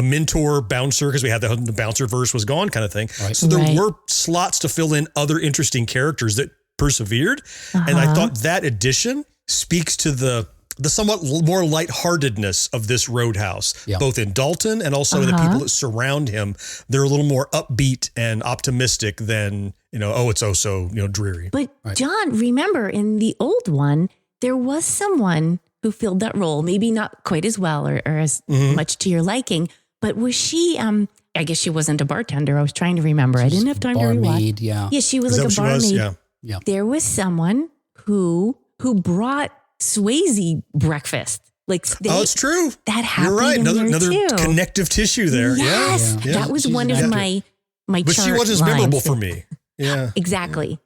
mentor bouncer because we had the bouncer verse was gone kind of thing. Right. So there were slots to fill in other interesting characters that persevered, and I thought that addition speaks to the somewhat more lightheartedness of this Roadhouse, both in Dalton and also the people that surround him. They're a little more upbeat and optimistic than, it's so dreary. But John, remember in the old one, there was someone who filled that role, maybe not quite as well or as much to your liking, but was she, I guess she wasn't a bartender. I was trying to remember. I didn't have time to rewatch. Yeah, she was like a barmaid. Yeah. There was someone who brought Swayze breakfast. It's true. That happened. You're right. Another too. Connective tissue there. Yes. Yeah. That was one of my But she wasn't as memorable for me. Yeah. Exactly.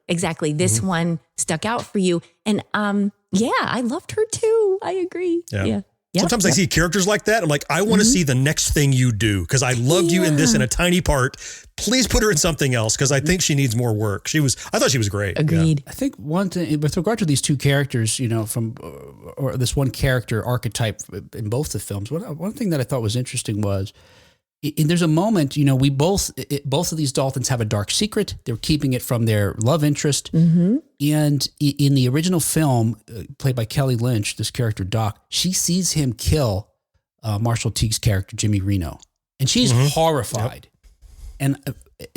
This one stuck out for you. And I loved her too. I agree. Yeah. Sometimes I see characters like that. I'm like, I want to see the next thing you do because I loved you in this in a tiny part. Please put her in something else because I think she needs more work. I thought she was great. Agreed. I think one thing with regard to these two characters, or this one character archetype in both the films, one thing that I thought was interesting was there's a moment, we both of these Daltons have a dark secret. They're keeping it from their love interest. And in the original film, played by Kelly Lynch, this character Doc, she sees him kill Marshall Teague's character Jimmy Reno, and she's horrified. And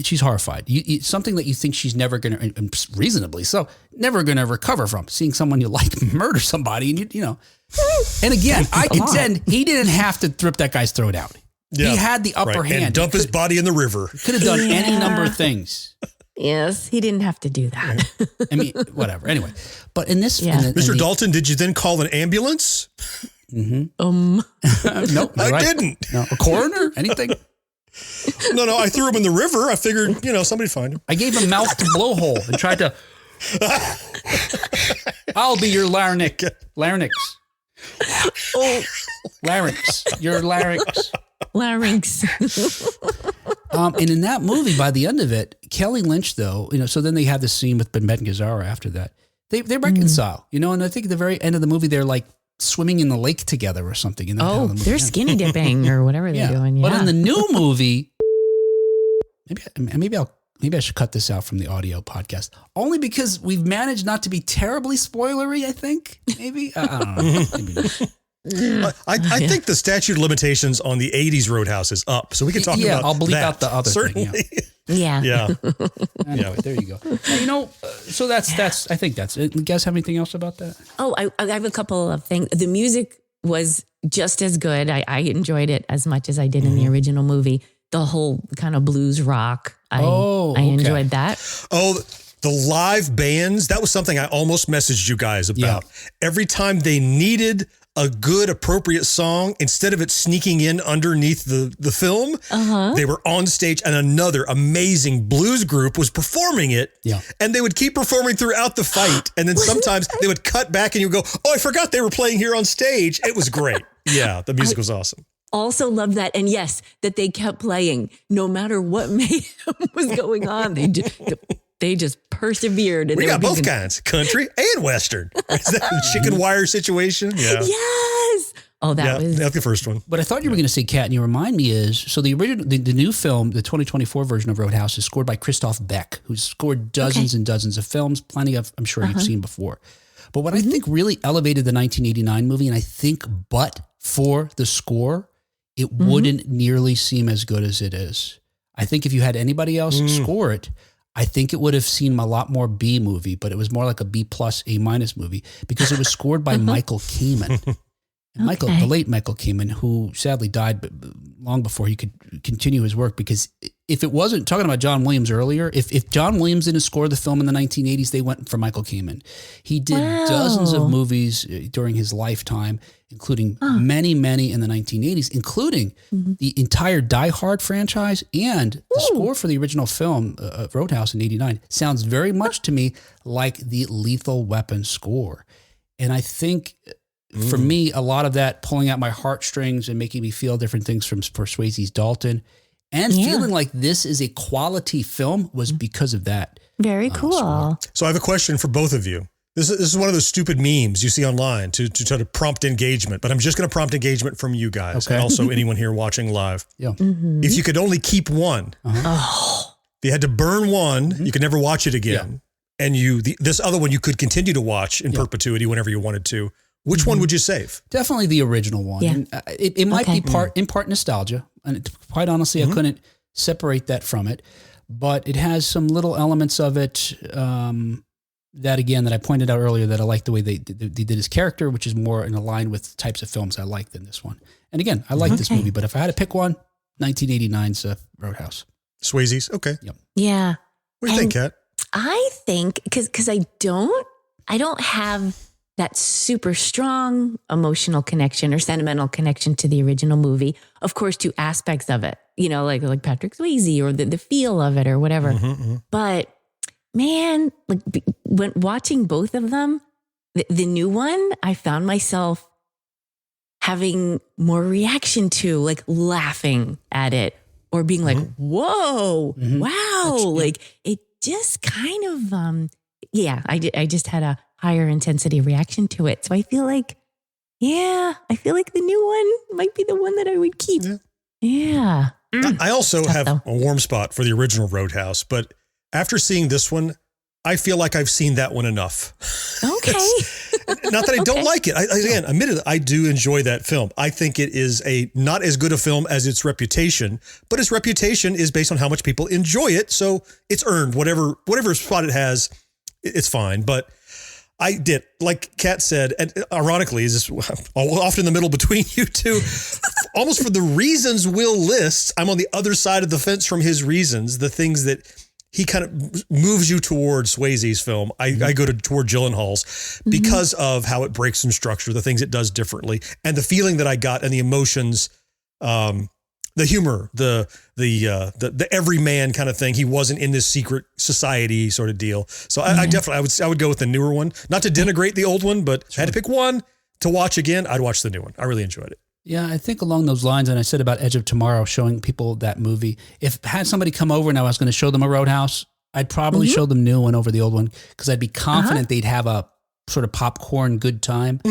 she's horrified. Something that you think she's never going to, reasonably so, never going to recover from. Seeing someone you like murder somebody, and And again, I contend he didn't have to rip that guy's throat out. Yeah, he had the upper hand. And dump his body in the river. Could have done any number of things. Yes, he didn't have to do that. I mean, whatever. Anyway, but in this, Mr. Dalton, did you then call an ambulance? Nope, I didn't. No, a coroner, anything? No, I threw him in the river. I figured, somebody'd find him. I gave him mouth to blowhole and tried to. I'll be your larynx. Oh, larynx. Your larynx. Larynx. And in that movie, by the end of it, Kelly Lynch, though, so then they have this scene with Ben Gazzara after that. They reconcile, and I think at the very end of the movie, they're like swimming in the lake together or something. They're skinny dipping or whatever they're doing. Yeah. But in the new movie, maybe I should cut this out from the audio podcast, only because we've managed not to be terribly spoilery. I think maybe I don't know. Maybe not. I think the statute of limitations on the 80s Roadhouse is up, so we can talk about that. Yeah, I'll bleep out the other certainly. thing. Yeah. Anyway, there you go. So that's. I think that's it. You guys have anything else about that? Oh, I have a couple of things. The music was just as good. I enjoyed it as much as I did in the original movie. the whole kind of blues rock. I enjoyed that. Oh, the live bands. That was something I almost messaged you guys about. Yeah. Every time they needed a good, appropriate song, instead of it sneaking in underneath the film, they were on stage and another amazing blues group was performing it. Yeah. And they would keep performing throughout the fight. And then sometimes they would cut back and you go, oh, I forgot they were playing here on stage. It was great. Yeah, the music was awesome. Also loved that. And yes, that they kept playing no matter what mayhem was going on. They just persevered. And we got both kinds, country and Western. Is that a chicken wire situation? Yeah. Yes. Oh, that's the first one. But I thought you were going to say, Kat, and you remind me so the original, the new film, the 2024 version of Roadhouse is scored by Christoph Beck, who's scored dozens and dozens of films, plenty of, I'm sure you've seen before. But what I think really elevated the 1989 movie, and I think but for the score, it wouldn't nearly seem as good as it is. I think if you had anybody else score it, I think it would have seemed a lot more B movie, but it was more like a B+, A- movie because it was scored by Michael Kamen. And the late Michael Kamen, who sadly died long before he could continue his work, because if it wasn't, talking about John Williams earlier, if John Williams didn't score the film in the 1980s, they went for Michael Kamen. He did dozens of movies during his lifetime, including many in the 1980s, including the entire Die Hard franchise, and the score for the original film, Roadhouse in 89, sounds very much to me like the Lethal Weapon score. And I think for me, a lot of that pulling out my heartstrings and making me feel different things from Swayze's Dalton and feeling like this is a quality film was because of that. Very cool. Score. So I have a question for both of you. This is one of those stupid memes you see online to try to prompt engagement, but I'm just going to prompt engagement from you guys and also anyone here watching live. Yeah. If you could only keep one, if you had to burn one, you could never watch it again. Yeah. And this other one you could continue to watch in perpetuity whenever you wanted to. Which one would you save? Definitely the original one. Yeah. And it might be in part nostalgia. And quite honestly, I couldn't separate that from it. But it has some little elements of it that I pointed out earlier that I like the way they did his character, which is more in line with types of films I like than this one. And again, I like this movie, but if I had to pick one, 1989's Roadhouse. Swayze's? Okay. Yep. Yeah. What do you think, Kat? I think, because I don't have that super strong emotional connection or sentimental connection to the original movie. Of course, to aspects of it, like Patrick Swayze or the feel of it or whatever. But man, when watching both of them, the new one, I found myself having more reaction to, like laughing at it or being like, whoa, wow. Like it just kind of, I just had a higher intensity reaction to it. So I feel like the new one might be the one that I would keep. Yeah. I also have a warm spot for the original Roadhouse, but after seeing this one, I feel like I've seen that one enough. Okay. Not that I don't like it. Again, admittedly, I do enjoy that film. I think it is not as good a film as its reputation, but its reputation is based on how much people enjoy it. So it's earned whatever spot it has. It's fine. But I did, like Kat said, and ironically, is this often in the middle between you two, almost for the reasons Will lists, I'm on the other side of the fence from his reasons, the things that he kind of moves you towards Swayze's film. I go toward Gyllenhaal's because of how it breaks some structure, the things it does differently, and the feeling that I got and the emotions, the humor, the everyman kind of thing. He wasn't in this secret society sort of deal. So I definitely, I would go with the newer one, not to denigrate the old one, but if I had to pick one to watch again, I'd watch the new one. I really enjoyed it. Yeah, I think along those lines, and I said about Edge of Tomorrow, showing people that movie. If had somebody come over and I was going to show them a Roadhouse, I'd probably show them new one over the old one because I'd be confident they'd have a sort of popcorn good time,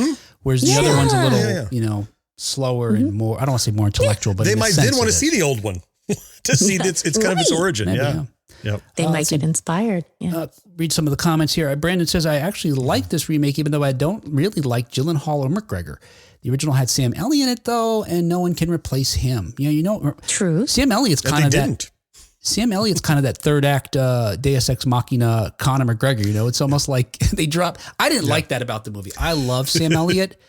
whereas the other one's a little, slower and more. I don't want to say more intellectual, but they might then want to see the old one to see it's kind of its origin. Maybe, Yep. They might get inspired. Yeah. Read some of the comments here. Brandon says, I actually like this remake, even though I don't really like Gyllenhaal or McGregor. The original had Sam Elliott in it, though, and no one can replace him. True. Sam Elliott's kind of that. Sam Elliott's kind of that third act Deus Ex Machina Conor McGregor. It's almost like they dropped. I didn't like that about the movie. I love Sam Elliott,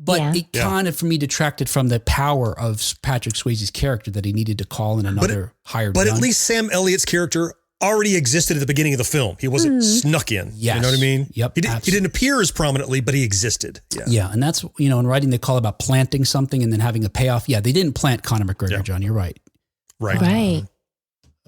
But it kind of, for me, detracted from the power of Patrick Swayze's character that he needed to call in another hired gun. But at least Sam Elliott's character already existed at the beginning of the film. He wasn't snuck in. Yes. You know what I mean? Yep. He didn't appear as prominently, but he existed. Yeah. And that's, in writing, they call it about planting something and then having a payoff. Yeah, they didn't plant Conor McGregor, John. You're right. Right.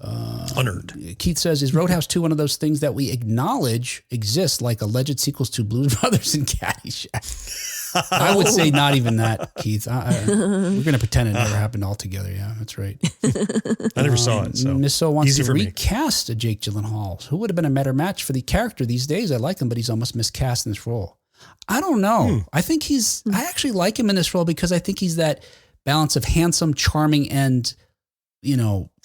Unearned. Keith says, is Roadhouse 2 one of those things that we acknowledge exist, like alleged sequels to Blues Brothers and Caddyshack? I would say not even that, Keith. We're going to pretend it never happened altogether. Yeah, that's right. I never saw it. So Miss So wants easy to for recast a Jake Gyllenhaal. Who would have been a better match for the character these days? I like him, but he's almost miscast in this role. I don't know. I think I actually like him in this role because I think he's that balance of handsome, charming, and,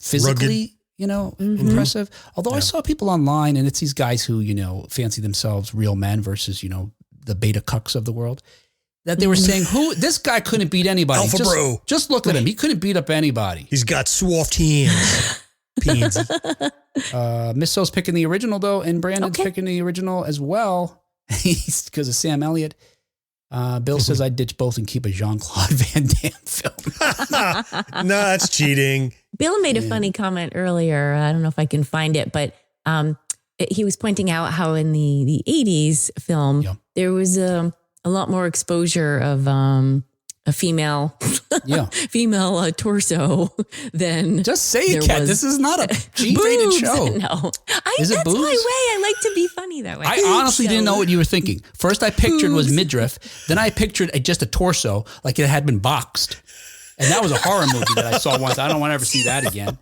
physically, impressive. Although I saw people online, and it's these guys who, fancy themselves real men versus, the beta cucks of the world, that they were saying, this guy couldn't beat anybody. Alpha bro. Just look at him. He couldn't beat up anybody. He's got soft hands. Pansy. Miss So's picking the original, though, and Brandon's picking the original as well. Because of Sam Elliott. Bill says I'd ditch both and keep a Jean-Claude Van Damme film. No, that's cheating. Bill made a funny comment earlier. I don't know if I can find it, but he was pointing out how in the 80s film, there was a lot more exposure of a female torso than just say it, Kat. This is not a G-rated show. No, is it that's boobs? my way. I like to be funny that way. I honestly didn't know what you were thinking. First, I pictured was midriff. Then I pictured just a torso, like it had been boxed. And that was a horror movie that I saw once. I don't want to ever see that again.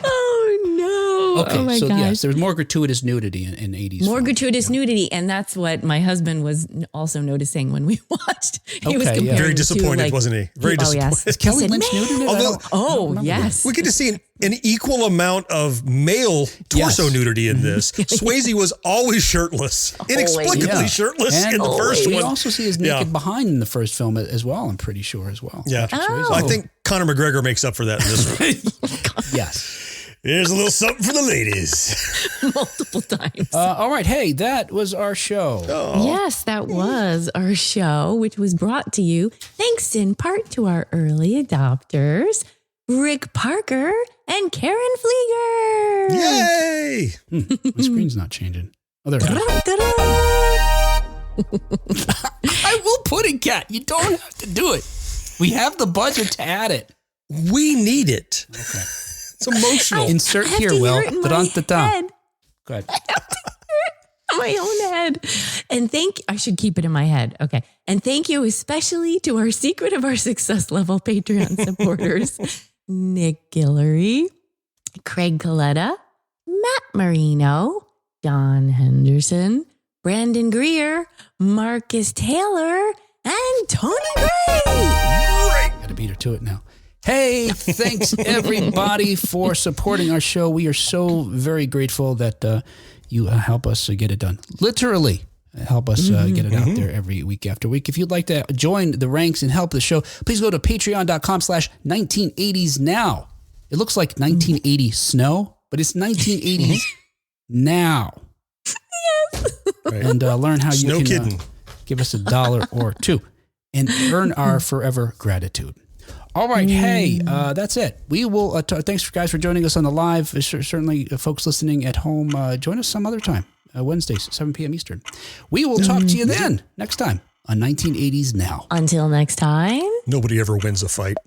Oh, no. Okay, oh my so gosh. yes, there was more gratuitous nudity in 80s. More films. gratuitous nudity. And that's what my husband was also noticing when we watched. He was comparing very disappointed, wasn't he? Very disappointed. Oh, yes. Is Kelly Lynch nude in it? Although, yes. We get to see an equal amount of male torso nudity in this. Swayze was always shirtless, inexplicably shirtless in the first one. We also see his naked behind in the first film as well, I'm pretty sure as well. Yeah. I think Conor McGregor makes up for that in this one. Yes. Here's a little something for the ladies. Multiple times. All right. Hey, that was our show. Oh. Yes, that was our show, which was brought to you thanks in part to our early adopters, Rick Parker and Karen Flieger. Yay! My screen's not changing. Oh, there it is. I will put it, Kat. You don't have to do it. We have the budget to add it. We need it. Okay. It's emotional. Insert here, Will. Go ahead. I have to hear it in my own head. And I should keep it in my head. Okay. And thank you especially to our Secret of Our Success level Patreon supporters, Nick Guillory, Craig Coletta, Matt Marino, John Henderson, Brandon Greer, Marcus Taylor, and Tony Gray. Got to beat her to it now. Hey, thanks everybody for supporting our show. We are so very grateful that you help us get it done. Literally help us get it out there every week after week. If you'd like to join the ranks and help the show, please go to patreon.com/1980s now. It looks like 1980 snow, but it's 1980s now. Yes. And learn how you can kidding. Give us $1 or $2 and earn our forever gratitude. All right. Hey, that's it. We will. Thanks, guys, for joining us on the live. Certainly, folks listening at home, join us some other time, Wednesdays, 7 p.m. Eastern. We will talk to you then next time on 1980s Now. Until next time. Nobody ever wins a fight.